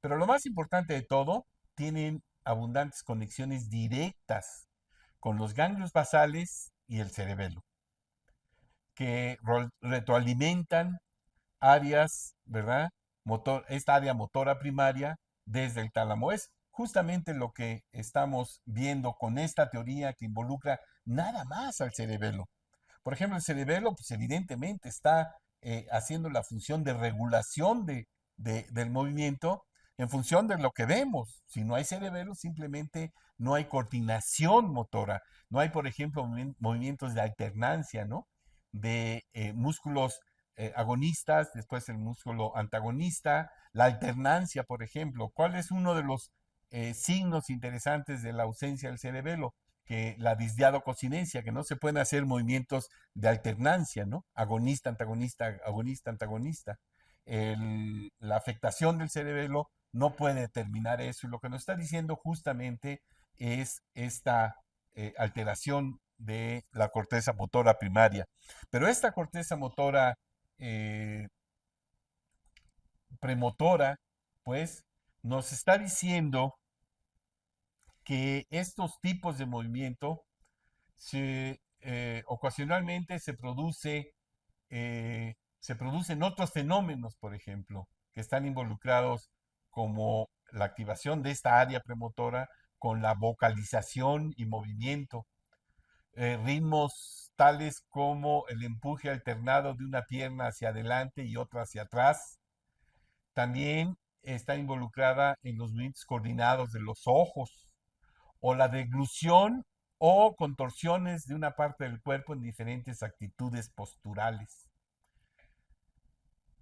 Pero lo más importante de todo, tienen abundantes conexiones directas con los ganglios basales y el cerebelo, que retroalimentan áreas, ¿verdad? Esta área motora primaria desde el tálamo. Es justamente lo que estamos viendo con esta teoría que involucra nada más al cerebelo. Por ejemplo, el cerebelo, pues evidentemente está haciendo la función de regulación del movimiento en función de lo que vemos. Si no hay cerebelo, simplemente no hay coordinación motora. No hay, por ejemplo, movimientos de alternancia, ¿no? De músculos agonistas, después el músculo antagonista, la alternancia, por ejemplo. ¿Cuál es uno de los signos interesantes de la ausencia del cerebelo? Que la disdiadococinesia, que no se pueden hacer movimientos de alternancia, ¿no? Agonista, antagonista, agonista, antagonista. La afectación del cerebelo no puede determinar eso. Y lo que nos está diciendo justamente es esta alteración de la corteza motora primaria. Pero esta corteza motora eh, premotora, pues, nos está diciendo que estos tipos de movimiento ocasionalmente se producen otros fenómenos, por ejemplo, que están involucrados como la activación de esta área premotora con la vocalización y movimiento, ritmos tales como el empuje alternado de una pierna hacia adelante y otra hacia atrás. También está involucrada en los movimientos coordinados de los ojos o la deglución o contorsiones de una parte del cuerpo en diferentes actitudes posturales.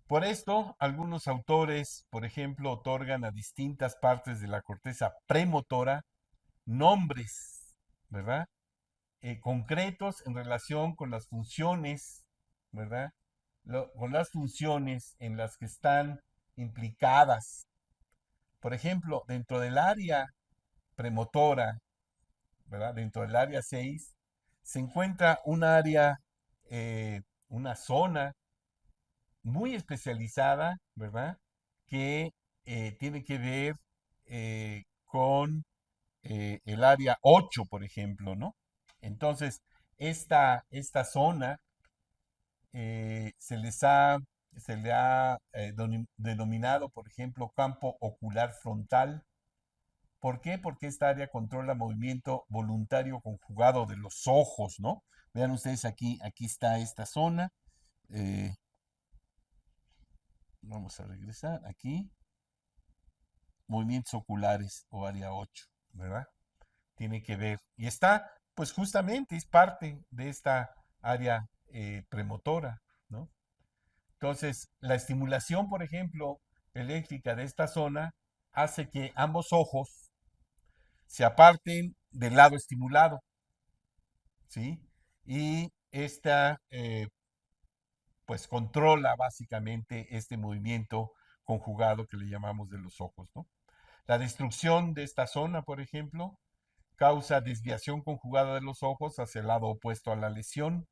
Por esto, algunos autores, por ejemplo, otorgan a distintas partes de la corteza premotora nombres, ¿verdad? Concretos en relación con las funciones, ¿verdad? Con las funciones en las que están implicadas. Por ejemplo, dentro del área premotora, ¿verdad? Dentro del área 6 se encuentra un área, una zona muy especializada, ¿verdad? Que tiene que ver con el área 8, por ejemplo, ¿no? Entonces, esta zona se le ha denominado, por ejemplo, campo ocular frontal. ¿Por qué? Porque esta área controla movimiento voluntario conjugado de los ojos, ¿no? Vean ustedes aquí está esta zona. Eh, Vamos a regresar aquí. Movimientos oculares o área 8, ¿verdad? Tiene que ver. Y está, pues justamente es parte de esta área premotora, ¿no? Entonces, la estimulación, por ejemplo, eléctrica de esta zona hace que ambos ojos se aparten del lado estimulado, ¿sí? Y esta, pues, controla básicamente este movimiento conjugado que le llamamos de los ojos, ¿no? La destrucción de esta zona, por ejemplo, causa desviación conjugada de los ojos hacia el lado opuesto a la lesión.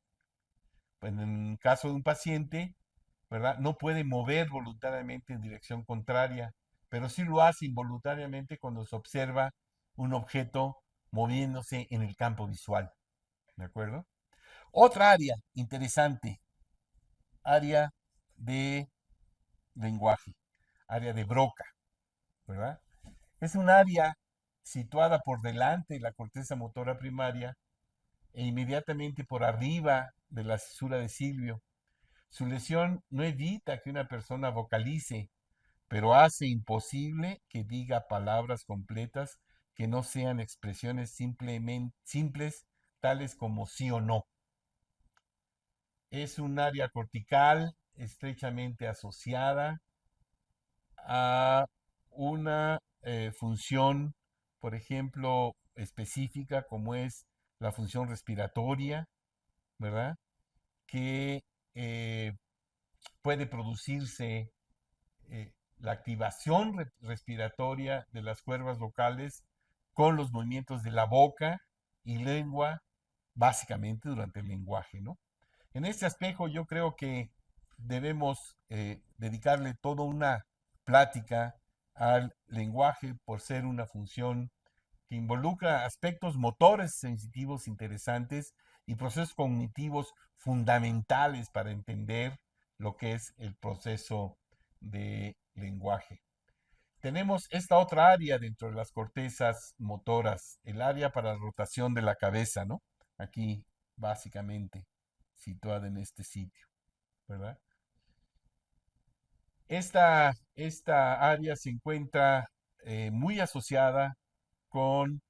En caso de un paciente, ¿verdad? No puede mover voluntariamente en dirección contraria, pero sí lo hace involuntariamente cuando se observa un objeto moviéndose en el campo visual, ¿de acuerdo? Otra área interesante, área de lenguaje, área de Broca, ¿verdad? Es un área situada por delante de la corteza motora primaria e inmediatamente por arriba de la cesura de Silvio. Su lesión no evita que una persona vocalice, pero hace imposible que diga palabras completas que no sean expresiones simples, tales como sí o no. Es un área cortical estrechamente asociada a una función, por ejemplo, específica como es la función respiratoria, ¿verdad? Que eh, puede producirse la activación respiratoria de las cuerdas vocales con los movimientos de la boca y lengua, básicamente durante el lenguaje, ¿no? En este aspecto yo creo que debemos dedicarle toda una plática al lenguaje por ser una función que involucra aspectos motores sensitivos interesantes y procesos cognitivos fundamentales para entender lo que es el proceso de lenguaje. Tenemos esta otra área dentro de las cortezas motoras, el área para la rotación de la cabeza, ¿no? Aquí, básicamente, situada en este sitio, ¿verdad? Esta área se encuentra muy asociada con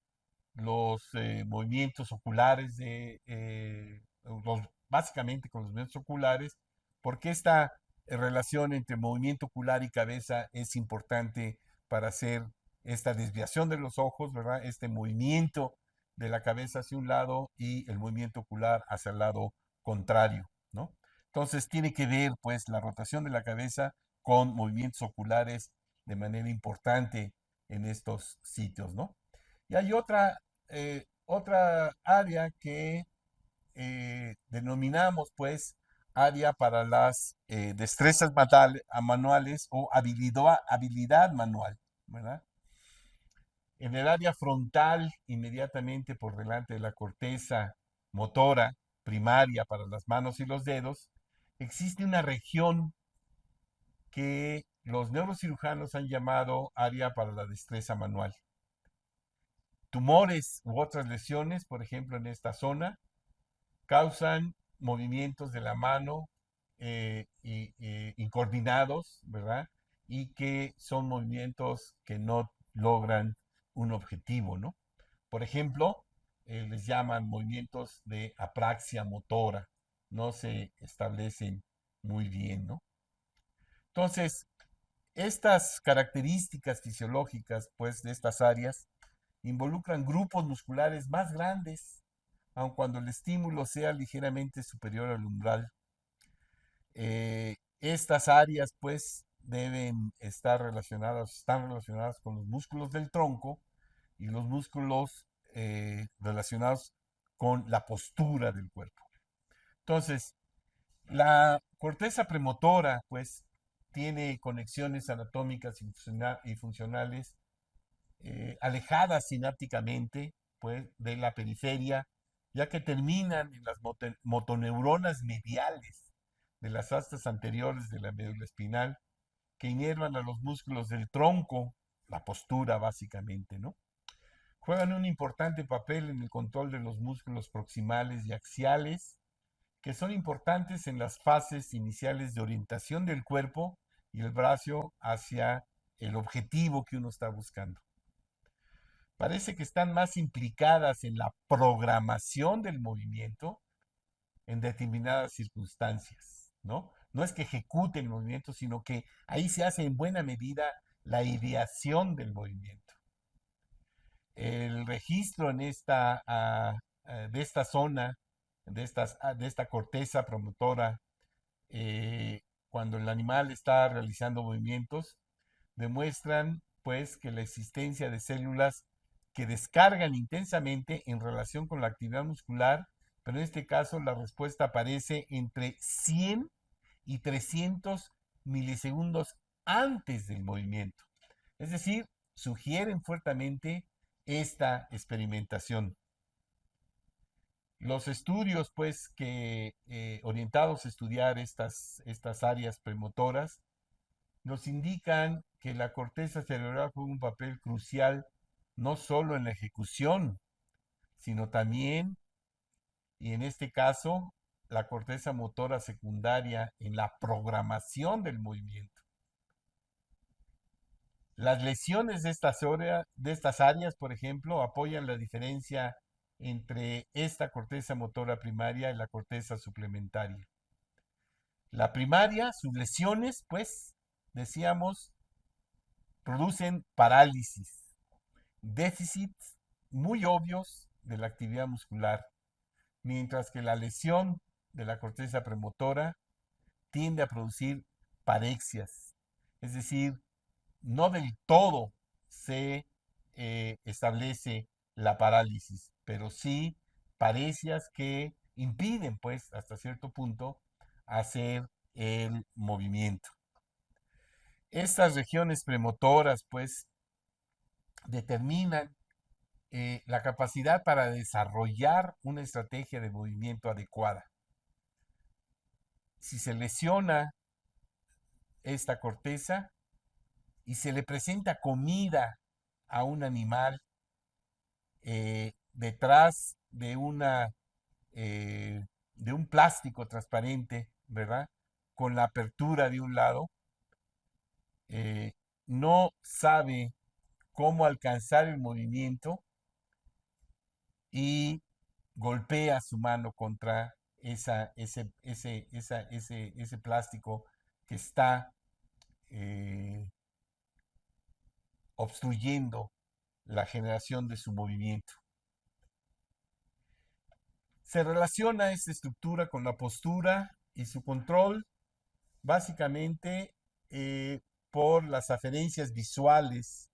los movimientos oculares básicamente con los movimientos oculares, porque esta relación entre movimiento ocular y cabeza es importante para hacer esta desviación de los ojos, ¿verdad? Este movimiento de la cabeza hacia un lado y el movimiento ocular hacia el lado contrario, ¿no? Entonces tiene que ver, pues, la rotación de la cabeza con movimientos oculares de manera importante en estos sitios, ¿no? Y hay otra área que denominamos pues área para las destrezas manuales o habilidad manual, ¿verdad? En el área frontal, inmediatamente por delante de la corteza motora primaria para las manos y los dedos, existe una región que los neurocirujanos han llamado área para la destreza manual. Tumores u otras lesiones, por ejemplo, en esta zona, causan movimientos de la mano incoordinados, ¿verdad? Y que son movimientos que no logran un objetivo, ¿no? Por ejemplo, les llaman movimientos de apraxia motora, no se establecen muy bien, ¿no? Entonces, estas características fisiológicas, pues, de estas áreas involucran grupos musculares más grandes, aun cuando el estímulo sea ligeramente superior al umbral. Estas áreas, pues, están relacionadas con los músculos del tronco y los músculos relacionados con la postura del cuerpo. Entonces, la corteza premotora, pues, tiene conexiones anatómicas y funcionales alejadas sinápticamente pues, de la periferia, ya que terminan en las motoneuronas mediales de las astas anteriores de la médula espinal, que inervan a los músculos del tronco, la postura básicamente, ¿no? Juegan un importante papel en el control de los músculos proximales y axiales, que son importantes en las fases iniciales de orientación del cuerpo y el brazo hacia el objetivo que uno está buscando. Parece que están más implicadas en la programación del movimiento en determinadas circunstancias, ¿no? No es que ejecuten el movimiento, sino que ahí se hace en buena medida la ideación del movimiento. El registro en de esta zona, de esta corteza promotora, cuando el animal está realizando movimientos, demuestran pues que la existencia de células que descargan intensamente en relación con la actividad muscular, pero en este caso la respuesta aparece entre 100 y 300 milisegundos antes del movimiento. Es decir, sugieren fuertemente esta experimentación. Los estudios, pues, que orientados a estudiar estas áreas premotoras, nos indican que la corteza cerebral juega un papel crucial no solo en la ejecución, sino también, y en este caso, la corteza motora secundaria en la programación del movimiento. Las lesiones de estas áreas, por ejemplo, apoyan la diferencia entre esta corteza motora primaria y la corteza suplementaria. La primaria, sus lesiones, pues, decíamos, producen parálisis, déficits muy obvios de la actividad muscular, mientras que la lesión de la corteza premotora tiende a producir parexias, es decir, no del todo se establece la parálisis, pero sí parexias que impiden, pues, hasta cierto punto, hacer el movimiento. Estas regiones premotoras, pues, determinan la capacidad para desarrollar una estrategia de movimiento adecuada. Si se lesiona esta corteza y se le presenta comida a un animal detrás de un plástico transparente, ¿verdad? Con la apertura de un lado, eh, no sabe cómo alcanzar el movimiento y golpea su mano contra ese plástico que está eh, obstruyendo la generación de su movimiento. Se relaciona esta estructura con la postura y su control básicamente por las aferencias visuales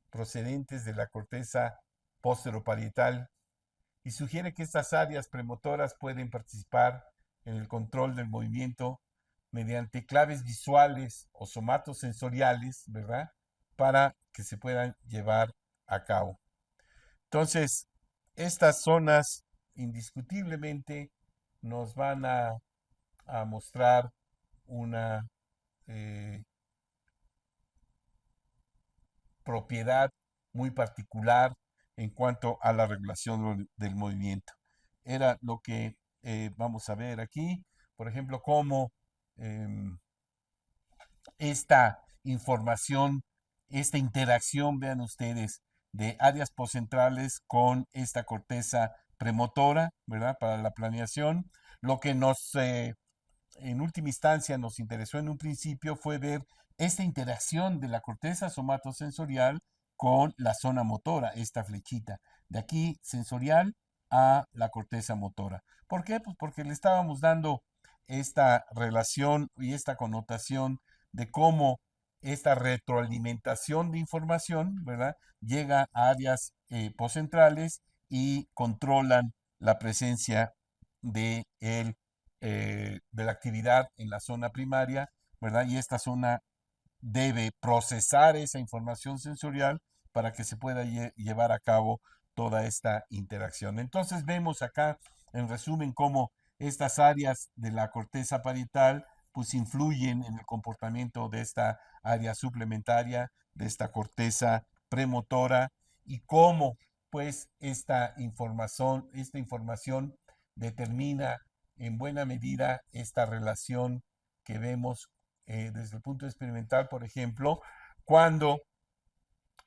procedentes de la corteza posteroparietal y sugiere que estas áreas premotoras pueden participar en el control del movimiento mediante claves visuales o somatosensoriales, ¿verdad? Para que se puedan llevar a cabo. Entonces, estas zonas indiscutiblemente nos van a mostrar una eh, propiedad muy particular en cuanto a la regulación del movimiento. Era lo que vamos a ver aquí, por ejemplo, cómo eh, esta información, esta interacción, vean ustedes, de áreas poscentrales con esta corteza premotora, ¿verdad? Para la planeación. Lo que en última instancia nos interesó en un principio fue ver esta interacción de la corteza somatosensorial con la zona motora, esta flechita, de aquí sensorial a la corteza motora. ¿Por qué? Pues porque le estábamos dando esta relación y esta connotación de cómo esta retroalimentación de información, ¿verdad? Llega a áreas poscentrales y controlan la presencia de de la actividad en la zona primaria, ¿verdad? Y esta zona debe procesar esa información sensorial para que se pueda llevar a cabo toda esta interacción. Entonces vemos acá, en resumen, cómo estas áreas de la corteza parietal pues influyen en el comportamiento de esta área suplementaria, de esta corteza premotora y cómo pues esta información determina en buena medida esta relación que vemos desde el punto experimental, por ejemplo, cuando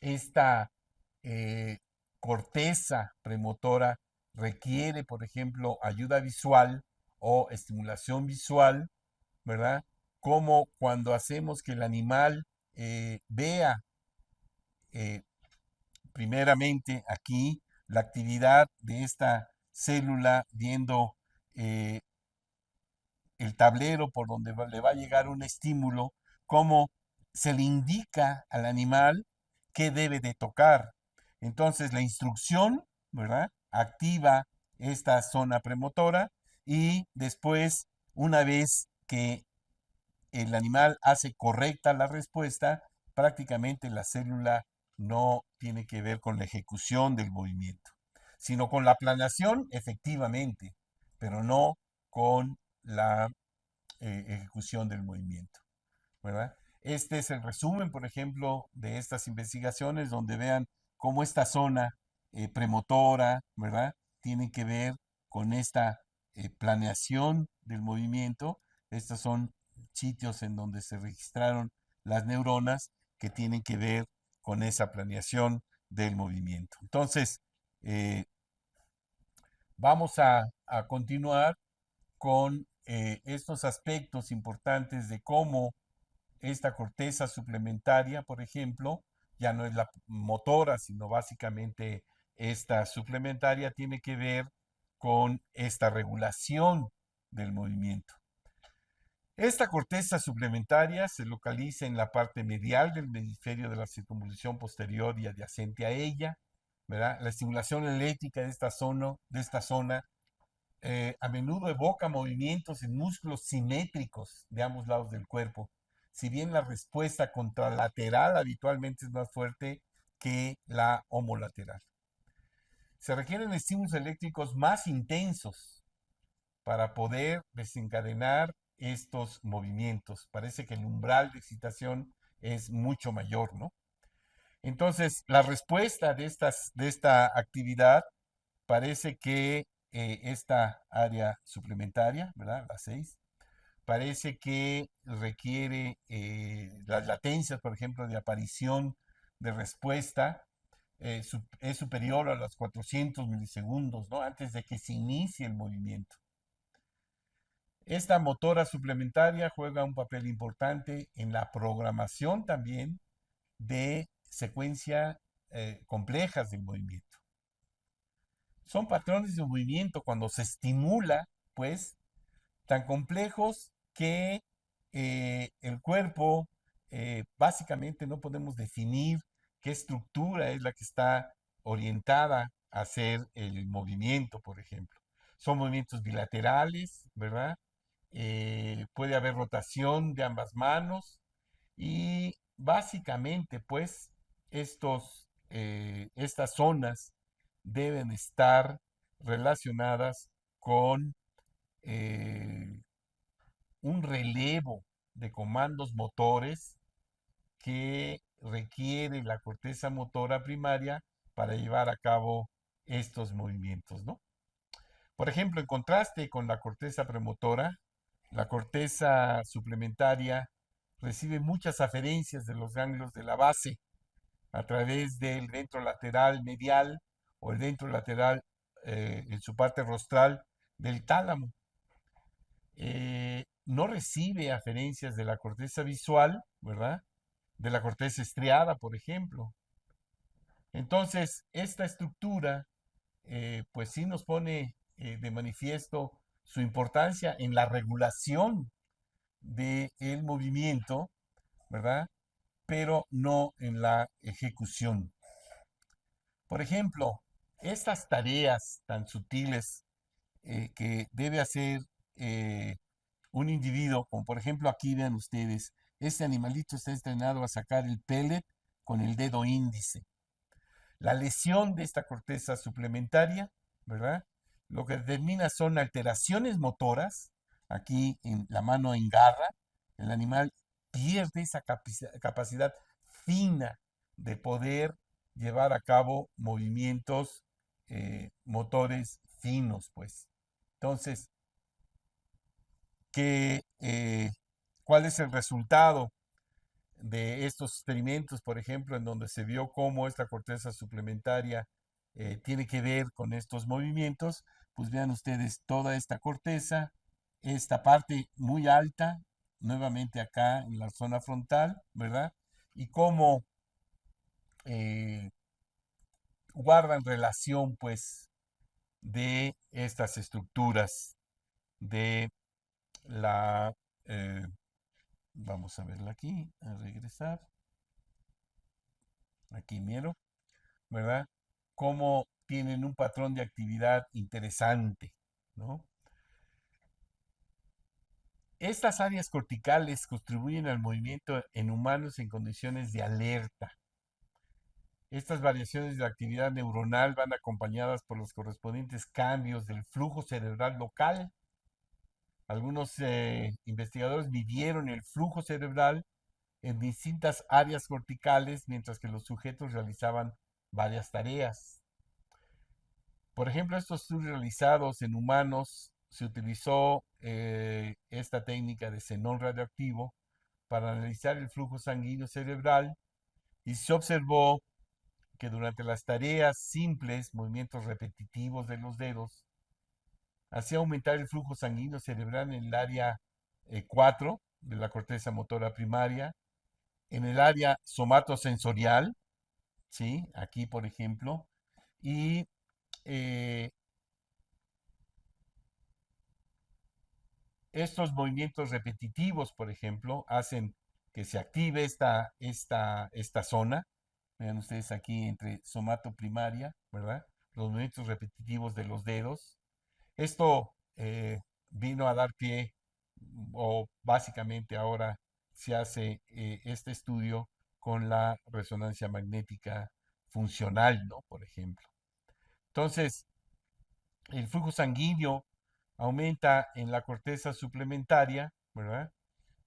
esta eh, corteza premotora requiere, por ejemplo, ayuda visual o estimulación visual, ¿verdad? Como cuando hacemos que el animal vea eh, primeramente aquí la actividad de esta célula viendo eh, el tablero por donde le va a llegar un estímulo, cómo se le indica al animal qué debe de tocar. Entonces la instrucción, ¿verdad? Activa esta zona premotora y después, una vez que el animal hace correcta la respuesta, prácticamente la célula no tiene que ver con la ejecución del movimiento, sino con la planeación, efectivamente, pero no con la ejecución del movimiento, ¿verdad? Este es el resumen, por ejemplo, de estas investigaciones donde vean cómo esta zona premotora, ¿verdad? Tiene que ver con esta planeación del movimiento. Estos son sitios en donde se registraron las neuronas que tienen que ver con esa planeación del movimiento. Entonces, eh, vamos a continuar con estos aspectos importantes de cómo esta corteza suplementaria, por ejemplo, ya no es la motora, sino básicamente esta suplementaria tiene que ver con esta regulación del movimiento. Esta corteza suplementaria se localiza en la parte medial del hemisferio de la circunvolución posterior y adyacente a ella, ¿verdad? La estimulación eléctrica de esta zona a menudo evoca movimientos en músculos simétricos de ambos lados del cuerpo, si bien la respuesta contralateral habitualmente es más fuerte que la homolateral. Se requieren estímulos eléctricos más intensos para poder desencadenar estos movimientos. Parece que el umbral de excitación es mucho mayor, ¿no? Entonces, la respuesta de esta actividad parece que esta área suplementaria, ¿verdad? La 6, parece que requiere las latencias, por ejemplo, de aparición de respuesta, es superior a los 400 milisegundos, ¿no? Antes de que se inicie el movimiento. Esta motora suplementaria juega un papel importante en la programación también de secuencias complejas del movimiento. Son patrones de movimiento cuando se estimula, pues, tan complejos que el cuerpo básicamente no podemos definir qué estructura es la que está orientada a hacer el movimiento, por ejemplo. Son movimientos bilaterales, ¿verdad? Puede haber rotación de ambas manos y básicamente, pues, estas zonas deben estar relacionadas con eh, un relevo de comandos motores que requiere la corteza motora primaria para llevar a cabo estos movimientos, ¿no? Por ejemplo, en contraste con la corteza premotora, la corteza suplementaria recibe muchas aferencias de los ganglios de la base a través del ventrolateral medial o el ventrolateral en su parte rostral del tálamo. No recibe aferencias de la corteza visual, ¿verdad? De la corteza estriada, por ejemplo. Entonces, esta estructura, pues sí nos pone de manifiesto su importancia en la regulación del movimiento, ¿verdad? Pero no en la ejecución. Por ejemplo, estas tareas tan sutiles que debe hacer eh, un individuo, como por ejemplo aquí vean ustedes, este animalito está entrenado a sacar el pellet con el dedo índice. La lesión de esta corteza suplementaria, ¿verdad? Lo que determina son alteraciones motoras. Aquí en la mano engarra, el animal pierde esa capacidad fina de poder llevar a cabo movimientos motores finos, pues. Entonces, ¿cuál es el resultado de estos experimentos, por ejemplo, en donde se vio cómo esta corteza suplementaria tiene que ver con estos movimientos? Pues vean ustedes toda esta corteza, esta parte muy alta, nuevamente acá en la zona frontal, ¿verdad? Y cómo eh, guardan relación, pues, de estas estructuras de la... eh, vamos a verla aquí, a regresar. Aquí miro, ¿verdad? Cómo tienen un patrón de actividad interesante, ¿no? Estas áreas corticales contribuyen al movimiento en humanos en condiciones de alerta. Estas variaciones de actividad neuronal van acompañadas por los correspondientes cambios del flujo cerebral local. Algunos investigadores midieron el flujo cerebral en distintas áreas corticales mientras que los sujetos realizaban varias tareas. Por ejemplo, estos estudios realizados en humanos se utilizó esta técnica de xenón radioactivo para analizar el flujo sanguíneo cerebral y se observó que durante las tareas simples, movimientos repetitivos de los dedos, hacía aumentar el flujo sanguíneo cerebral en el área 4 de la corteza motora primaria, en el área somatosensorial, ¿sí? Aquí, por ejemplo, y eh, estos movimientos repetitivos, por ejemplo, hacen que se active esta zona. Vean ustedes aquí entre somatoprimaria, ¿verdad? Los movimientos repetitivos de los dedos. Esto vino a dar pie, o básicamente ahora se hace este estudio con la resonancia magnética funcional, ¿no? Por ejemplo. Entonces, el flujo sanguíneo aumenta en la corteza suplementaria, ¿verdad?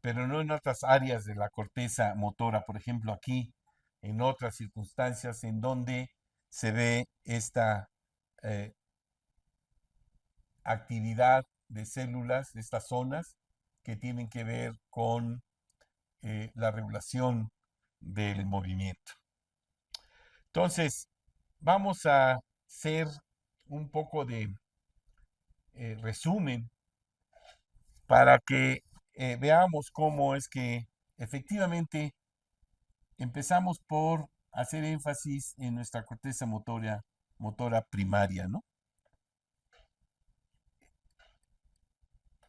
Pero no en otras áreas de la corteza motora, por ejemplo, aquí, en otras circunstancias en donde se ve esta eh, actividad de células, de estas zonas que tienen que ver con la regulación del movimiento. Entonces, vamos a hacer un poco de resumen para que veamos cómo es que efectivamente empezamos por hacer énfasis en nuestra corteza motora primaria, ¿no?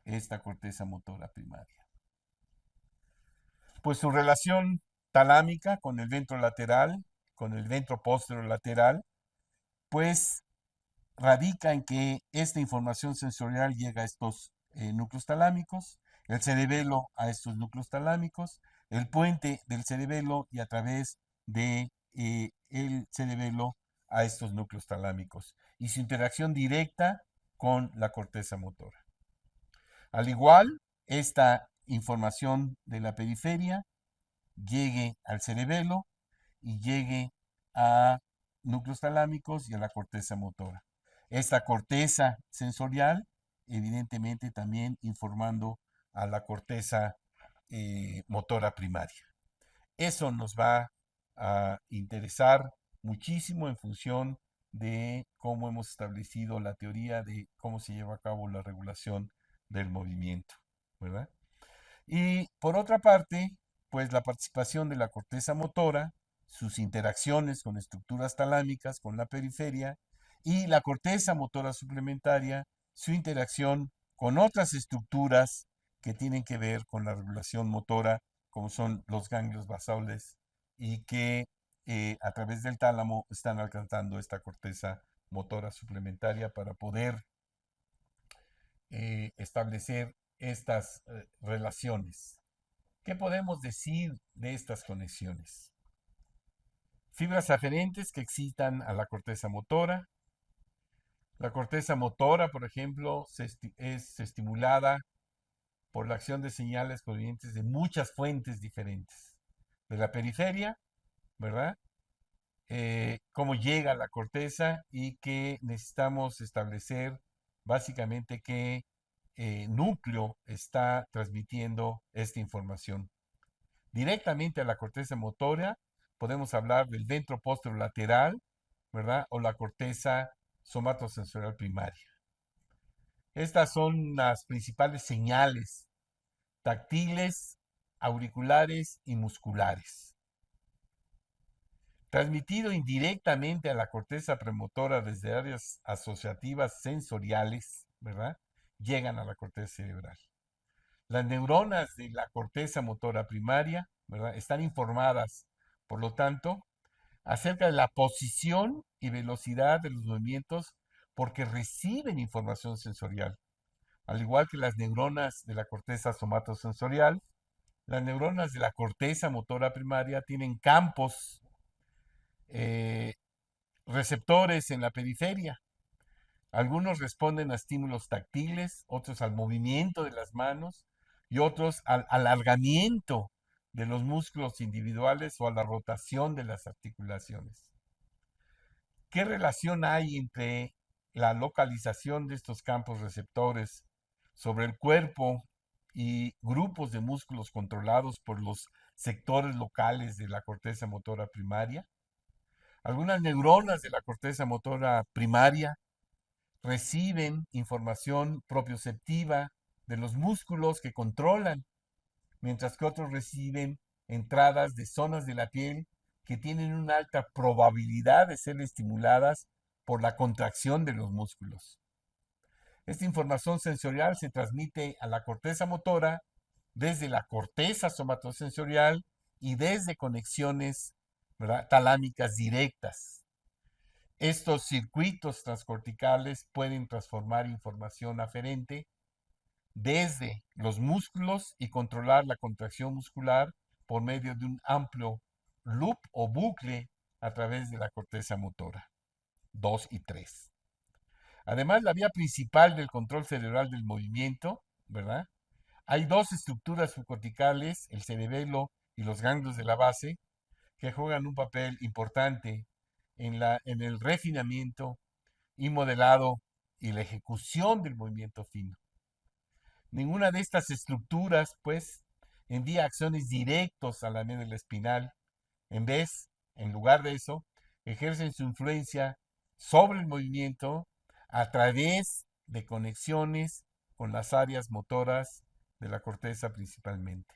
Esta corteza motora primaria. Pues su relación talámica con el ventro lateral, con el ventro posterolateral, pues radica en que esta información sensorial llega a estos núcleos talámicos, el cerebelo a estos núcleos talámicos, el puente del cerebelo y a través de el cerebelo a estos núcleos talámicos y su interacción directa con la corteza motora. Al igual, esta información de la periferia llegue al cerebelo y llegue a núcleos talámicos y a la corteza motora. Esta corteza sensorial, evidentemente también informando a la corteza motora primaria. Eso nos va a interesar muchísimo en función de cómo hemos establecido la teoría de cómo se lleva a cabo la regulación del movimiento, ¿verdad? Y por otra parte, pues la participación de la corteza motora, sus interacciones con estructuras talámicas, con la periferia, y la corteza motora suplementaria, su interacción con otras estructuras que tienen que ver con la regulación motora, como son los ganglios basales, y que a través del tálamo están alcanzando esta corteza motora suplementaria para poder establecer estas relaciones. ¿Qué podemos decir de estas conexiones? Fibras aferentes que excitan a la corteza motora. La corteza motora, por ejemplo, es estimulada por la acción de señales provenientes de muchas fuentes diferentes. De la periferia, ¿verdad? Cómo llega a la corteza y que necesitamos establecer básicamente qué núcleo está transmitiendo esta información. Directamente a la corteza motora, podemos hablar del ventro posterolateral, ¿verdad? O la corteza somatosensorial primaria. Estas son las principales señales táctiles, auriculares y musculares. Transmitido indirectamente a la corteza premotora desde áreas asociativas sensoriales, ¿verdad? Llegan a la corteza cerebral. Las neuronas de la corteza motora primaria, ¿verdad? Están informadas, por lo tanto, acerca de la posición y velocidad de los movimientos porque reciben información sensorial. Al igual que las neuronas de la corteza somatosensorial, las neuronas de la corteza motora primaria tienen campos eh, receptores en la periferia. Algunos responden a estímulos táctiles, otros al movimiento de las manos y otros al alargamiento de los músculos individuales o a la rotación de las articulaciones. ¿Qué relación hay entre la localización de estos campos receptores sobre el cuerpo y grupos de músculos controlados por los sectores locales de la corteza motora primaria? Algunas neuronas de la corteza motora primaria reciben información propioceptiva de los músculos que controlan, mientras que otros reciben entradas de zonas de la piel que tienen una alta probabilidad de ser estimuladas por la contracción de los músculos. Esta información sensorial se transmite a la corteza motora desde la corteza somatosensorial y desde conexiones, ¿verdad?, talámicas directas. Estos circuitos transcorticales pueden transformar información aferente desde los músculos y controlar la contracción muscular por medio de un amplio loop o bucle a través de la corteza motora 2 y 3. Además, la vía principal del control cerebral del movimiento, ¿verdad? Hay dos estructuras subcorticales, el cerebelo y los ganglios de la base, que juegan un papel importante en el refinamiento y modelado y la ejecución del movimiento fino. Ninguna de estas estructuras, pues, envía acciones directas a la médula espinal. En lugar de eso, ejercen su influencia sobre el movimiento a través de conexiones con las áreas motoras de la corteza principalmente.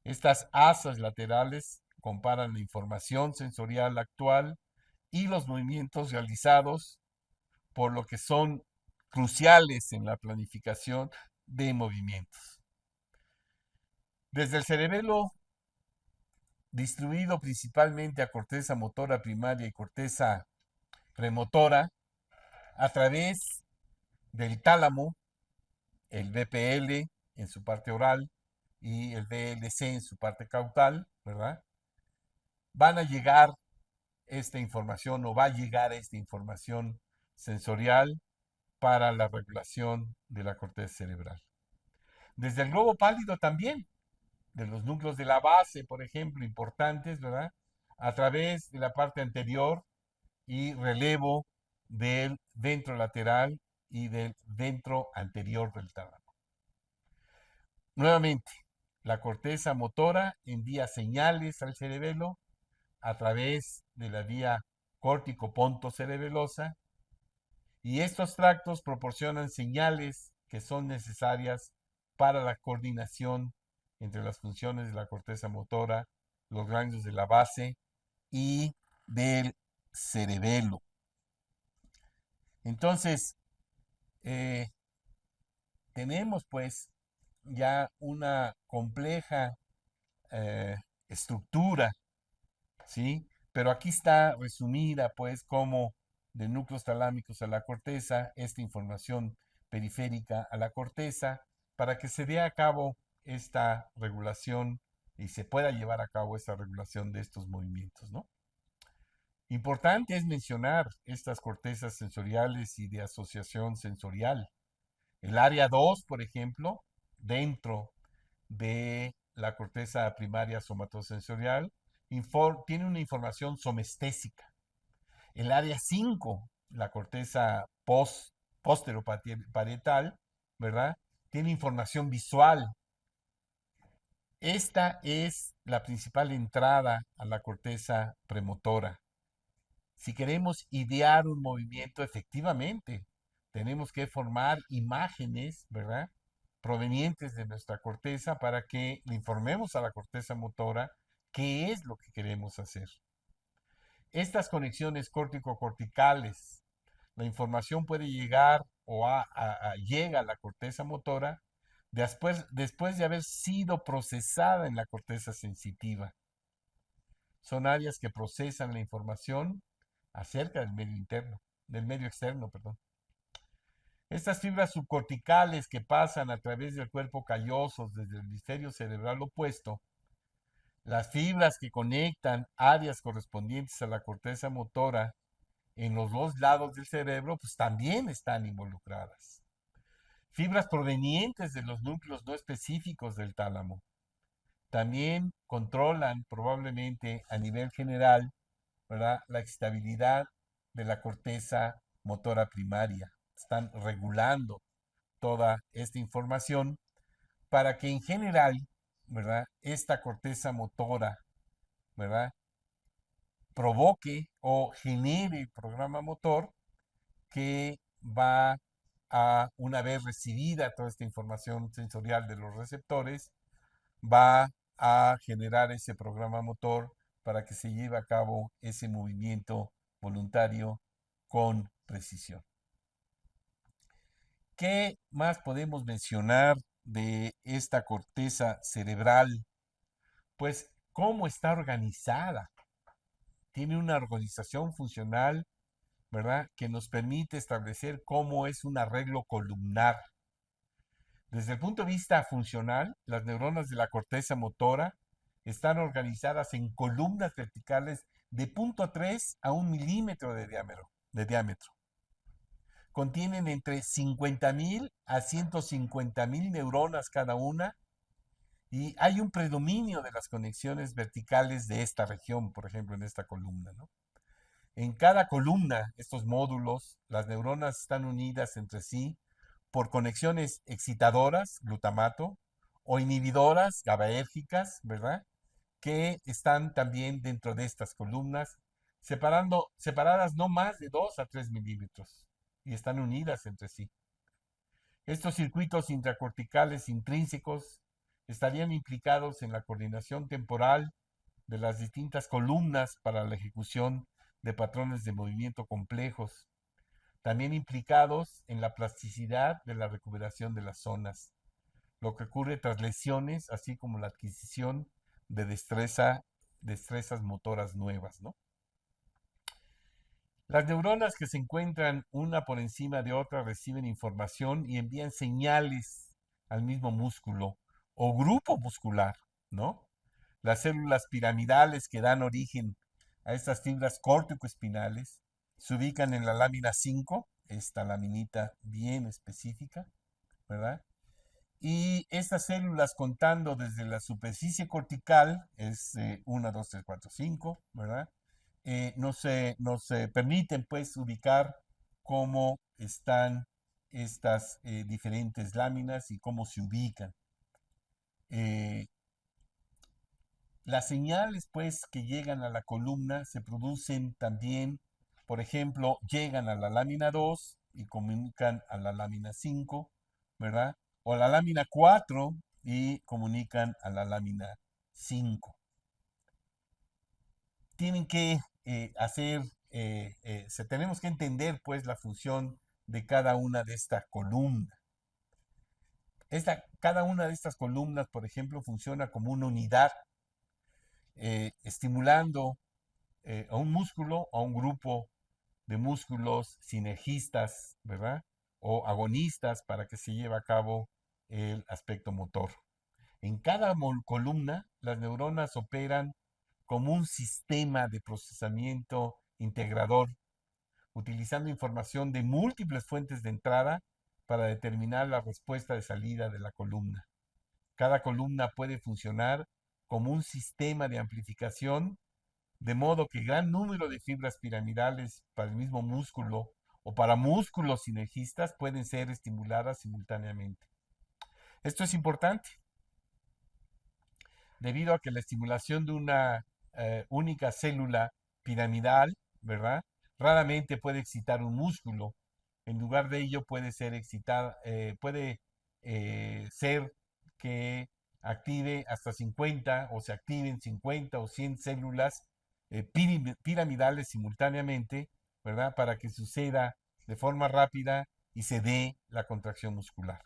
Estas asas laterales comparan la información sensorial actual y los movimientos realizados, por lo que son cruciales en la planificación de movimientos. Desde el cerebelo, distribuido principalmente a corteza motora primaria y corteza premotora, a través del tálamo, el BPL en su parte oral y el VLC en su parte caudal, ¿verdad? Van a llegar esta información o va a llegar esta información sensorial para la regulación de la corteza cerebral. Desde el globo pálido también, de los núcleos de la base, por ejemplo, importantes, ¿verdad? A través de la parte anterior y relevo del ventrolateral y del ventro anterior del tálamo. Nuevamente, la corteza motora envía señales al cerebelo a través de la vía córtico-pontocerebelosa y estos tractos proporcionan señales que son necesarias para la coordinación entre las funciones de la corteza motora, los ganglios de la base y del cerebelo. Entonces, eh, tenemos pues ya una compleja estructura, ¿sí? Pero aquí está resumida pues como de núcleos talámicos a la corteza, esta información periférica a la corteza, para que se dé a cabo esta regulación y se pueda llevar a cabo esta regulación de estos movimientos, ¿no? Importante es mencionar estas cortezas sensoriales y de asociación sensorial. El área 2, por ejemplo, dentro de la corteza primaria somatosensorial, tiene una información somestésica. El área 5, la corteza posteroparietal, ¿verdad? Tiene información visual. Esta es la principal entrada a la corteza premotora. Si queremos idear un movimiento efectivamente, tenemos que formar imágenes, ¿verdad?, provenientes de nuestra corteza para que le informemos a la corteza motora qué es lo que queremos hacer. Estas conexiones córtico-corticales, la información puede llegar o llega a la corteza motora después de haber sido procesada en la corteza sensitiva. Son áreas que procesan la información acerca del medio interno, del medio externo, perdón. Estas fibras subcorticales que pasan a través del cuerpo calloso desde el hemisferio cerebral opuesto, las fibras que conectan áreas correspondientes a la corteza motora en los dos lados del cerebro, pues también están involucradas. Fibras provenientes de los núcleos no específicos del tálamo también controlan probablemente a nivel general, ¿verdad?, la excitabilidad de la corteza motora primaria. Están regulando toda esta información para que en general, ¿verdad? Esta corteza motora, ¿verdad? Provoque o genere el programa motor que va a, una vez recibida toda esta información sensorial de los receptores, va a generar ese programa motor para que se lleve a cabo ese movimiento voluntario con precisión. ¿Qué más podemos mencionar de esta corteza cerebral? Pues cómo está organizada. Tiene una organización funcional, ¿verdad?, que nos permite establecer cómo es un arreglo columnar. Desde el punto de vista funcional, las neuronas de la corteza motora están organizadas en columnas verticales de 0.3 a 1 milímetro de diámetro. Contienen entre 50,000 a 150,000 neuronas cada una y hay un predominio de las conexiones verticales de esta región, por ejemplo, en esta columna, ¿no? En cada columna, estos módulos, las neuronas están unidas entre sí por conexiones excitadoras, glutamato, o inhibidoras, GABAérgicas, ¿verdad? Que están también dentro de estas columnas, separadas no más de 2 a 3 milímetros y están unidas entre sí. Estos circuitos intracorticales intrínsecos estarían implicados en la coordinación temporal de las distintas columnas para la ejecución de patrones de movimiento complejos, también implicados en la plasticidad de la recuperación de las zonas, lo que ocurre tras lesiones, así como la adquisición de destrezas motoras nuevas, ¿no? Las neuronas que se encuentran una por encima de otra reciben información y envían señales al mismo músculo o grupo muscular, ¿no? Las células piramidales que dan origen a estas fibras córtico-espinales se ubican en la lámina 5, esta laminita bien específica, ¿verdad? Y estas células, contando desde la superficie cortical, es 1, 2, 3, 4, 5, ¿verdad? Nos permiten pues ubicar cómo están estas diferentes láminas y cómo se ubican. Las señales pues que llegan a la columna se producen también, por ejemplo, llegan a la lámina 2 y comunican a la lámina 5, ¿verdad? O a la lámina 4 y comunican a la lámina 5. Tienen que tenemos que entender pues la función de cada una de estas columnas. Cada una de estas columnas, por ejemplo, funciona como una unidad, estimulando a un músculo, a un grupo de músculos sinergistas, ¿verdad? O agonistas para que se lleve a cabo el aspecto motor. En cada columna, las neuronas operan como un sistema de procesamiento integrador, utilizando información de múltiples fuentes de entrada para determinar la respuesta de salida de la columna. Cada columna puede funcionar como un sistema de amplificación, de modo que gran número de fibras piramidales para el mismo músculo o para músculos sinergistas pueden ser estimuladas simultáneamente. Esto es importante debido a que la estimulación de una única célula piramidal, ¿verdad?, raramente puede excitar un músculo. En lugar de ello puede ser ser que active hasta 50 o se activen 50 o 100 células piramidales simultáneamente, ¿verdad?, para que suceda de forma rápida y se dé la contracción muscular.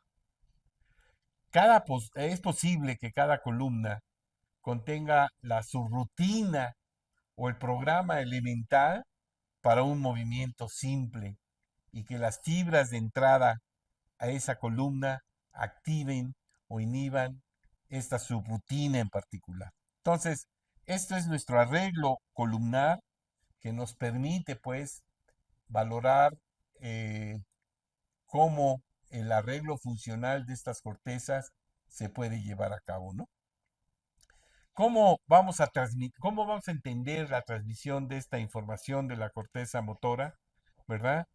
Es posible que cada columna contenga la subrutina o el programa elemental para un movimiento simple y que las fibras de entrada a esa columna activen o inhiban esta subrutina en particular. Entonces, esto es nuestro arreglo columnar que nos permite pues valorar cómo el arreglo funcional de estas cortezas se puede llevar a cabo, ¿no? cómo vamos a entender la transmisión de esta información de la corteza motora, ¿verdad?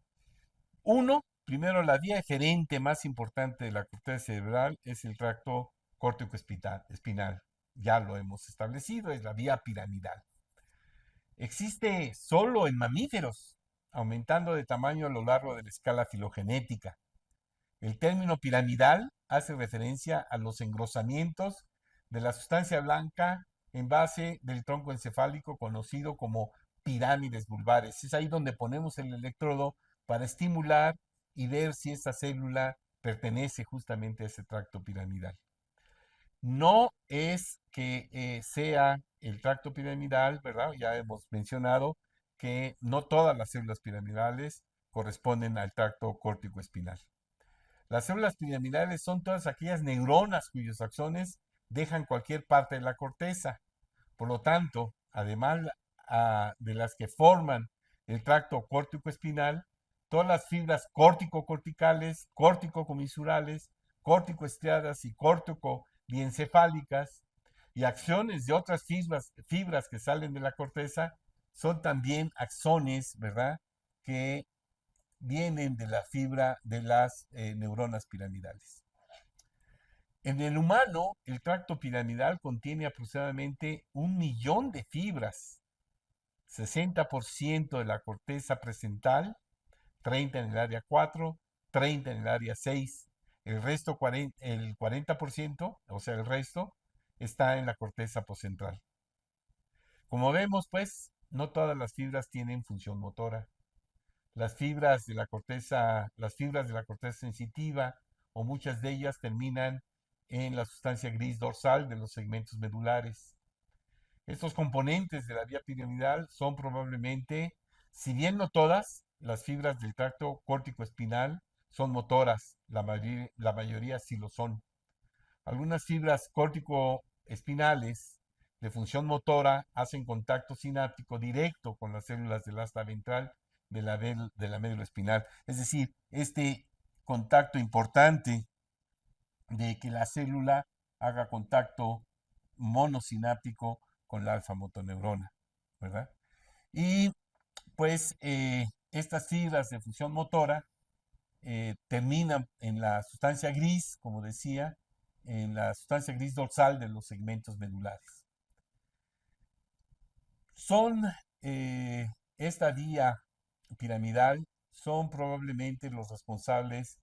Uno, primero, la vía eferente más importante de la corteza cerebral es el tracto córtico espinal. Ya lo hemos establecido, es la vía piramidal. Existe solo en mamíferos, aumentando de tamaño a lo largo de la escala filogenética. El término piramidal hace referencia a los engrosamientos de la sustancia blanca en base del tronco encefálico conocido como pirámides vulvares. Es ahí donde ponemos el electrodo para estimular y ver si esta célula pertenece justamente a ese tracto piramidal. No es que sea el tracto piramidal, ¿verdad? Ya hemos mencionado que no todas las células piramidales corresponden al tracto córtico espinal. Las células piramidales son todas aquellas neuronas cuyos axones dejan cualquier parte de la corteza. Por lo tanto, además de las que forman el tracto córtico-espinal, todas las fibras córtico-corticales, córtico-comisurales, córtico-estriadas y córtico-diencefálicas y axones de otras fibras que salen de la corteza son también axones, ¿verdad? Que vienen de la fibra de las neuronas piramidales. En el humano, el tracto piramidal contiene aproximadamente 1 millón de fibras, 60% de la corteza presental, 30 en el área 4, 30 en el área 6, el resto, el 40%, o sea, el resto, está en la corteza poscentral. Como vemos, pues, no todas las fibras tienen función motora. Las fibras de la corteza sensitiva o muchas de ellas terminan en la sustancia gris dorsal de los segmentos medulares. Estos componentes de la vía piramidal son probablemente, si bien no todas, las fibras del tracto córtico espinal son motoras, la mayoría sí lo son. Algunas fibras córtico-espinales de función motora hacen contacto sináptico directo con las células del asta ventral de la médula espinal. Es decir, este contacto importante de que la célula haga contacto monosináptico con la alfa-motoneurona, ¿verdad? Y pues estas fibras de función motora terminan en la sustancia gris, como decía, en la sustancia gris dorsal de los segmentos medulares. Son esta vía piramidal son probablemente los responsables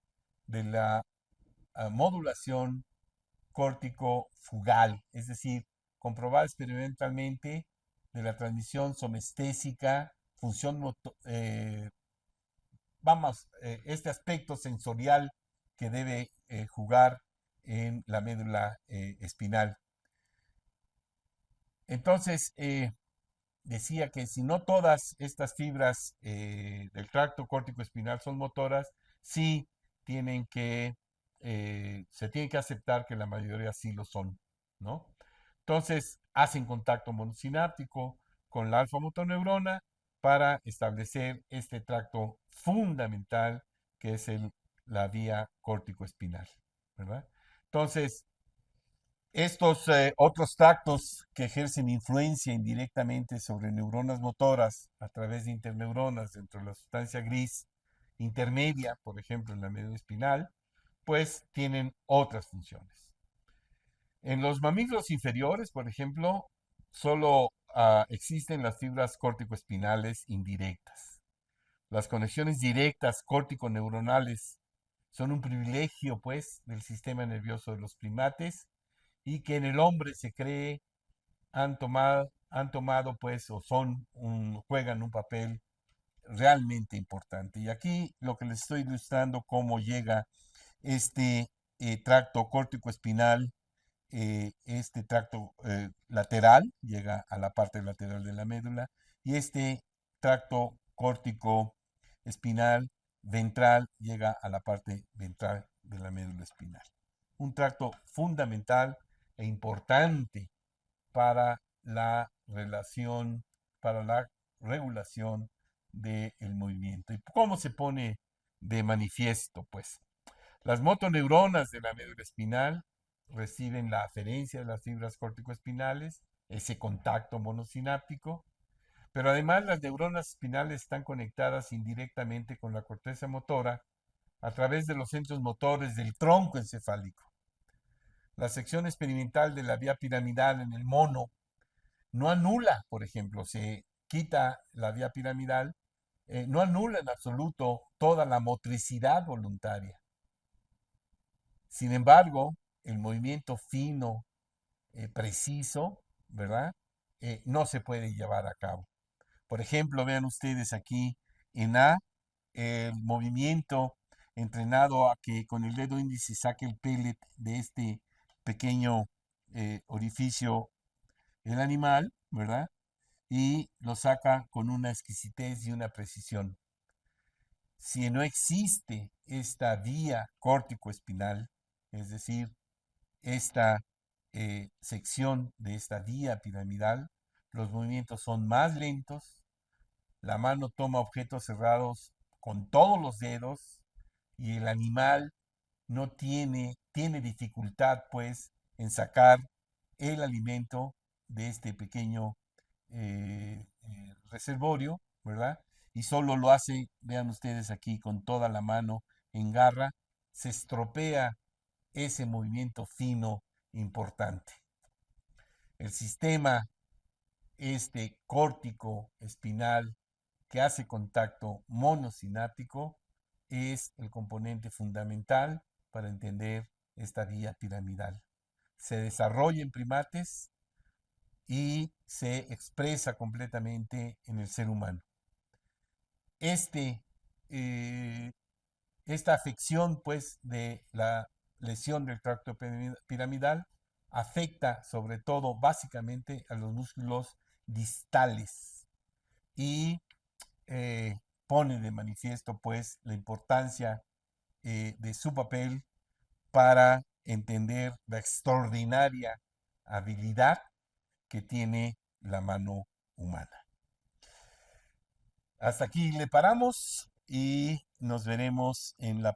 de la modulación córtico-fugal, es decir, comprobada experimentalmente de la transmisión somestésica, este aspecto sensorial que debe jugar en la médula espinal. Entonces, decía que si no todas estas fibras del tracto córtico espinal son motoras, sí se tiene que aceptar que la mayoría sí lo son, ¿no? Entonces, hacen contacto monosináptico con la alfa-motoneurona para establecer este tracto fundamental que es la vía córtico-espinal, ¿verdad? Entonces, estos otros tractos que ejercen influencia indirectamente sobre neuronas motoras a través de interneuronas dentro de la sustancia gris intermedia, por ejemplo, en la médula espinal, pues tienen otras funciones. En los mamíferos inferiores, por ejemplo, solo existen las fibras córtico-espinales indirectas. Las conexiones directas córtico-neuronales son un privilegio, pues, del sistema nervioso de los primates y que en el hombre se cree han tomado pues, juegan un papel realmente importante. Y aquí lo que les estoy ilustrando cómo llega este tracto córtico-espinal, este tracto lateral, llega a la parte lateral de la médula, y este tracto córtico espinal ventral llega a la parte ventral de la médula espinal. Un tracto fundamental e importante para la relación, para la regulación del movimiento. ¿Y cómo se pone de manifiesto? Pues las motoneuronas de la médula espinal reciben la aferencia de las fibras corticoespinales, ese contacto monosináptico, pero además las neuronas espinales están conectadas indirectamente con la corteza motora a través de los centros motores del tronco encefálico. La sección experimental de la vía piramidal en el mono no anula, por ejemplo, se quita la vía piramidal, no anula en absoluto toda la motricidad voluntaria. Sin embargo, el movimiento fino, preciso, ¿verdad? No se puede llevar a cabo. Por ejemplo, vean ustedes aquí en A, el movimiento entrenado a que con el dedo índice saque el pellet de este pequeño orificio el animal, ¿verdad? Y lo saca con una exquisitez y una precisión. Si no existe esta vía córtico-espinal, es decir, esta sección de esta vía piramidal, los movimientos son más lentos, la mano toma objetos cerrados con todos los dedos y el animal no tiene dificultad pues en sacar el alimento de este pequeño reservorio, ¿verdad? Y solo lo hace, vean ustedes aquí, con toda la mano en garra, se estropea ese movimiento fino importante. El sistema este córtico espinal que hace contacto monosináptico es el componente fundamental para entender esta vía piramidal. Se desarrolla en primates y se expresa completamente en el ser humano. Este, eh, esta afección pues de la lesión del tracto piramidal afecta sobre todo básicamente a los músculos distales y pone de manifiesto pues la importancia de su papel para entender la extraordinaria habilidad que tiene la mano humana. Hasta aquí le paramos y nos veremos en la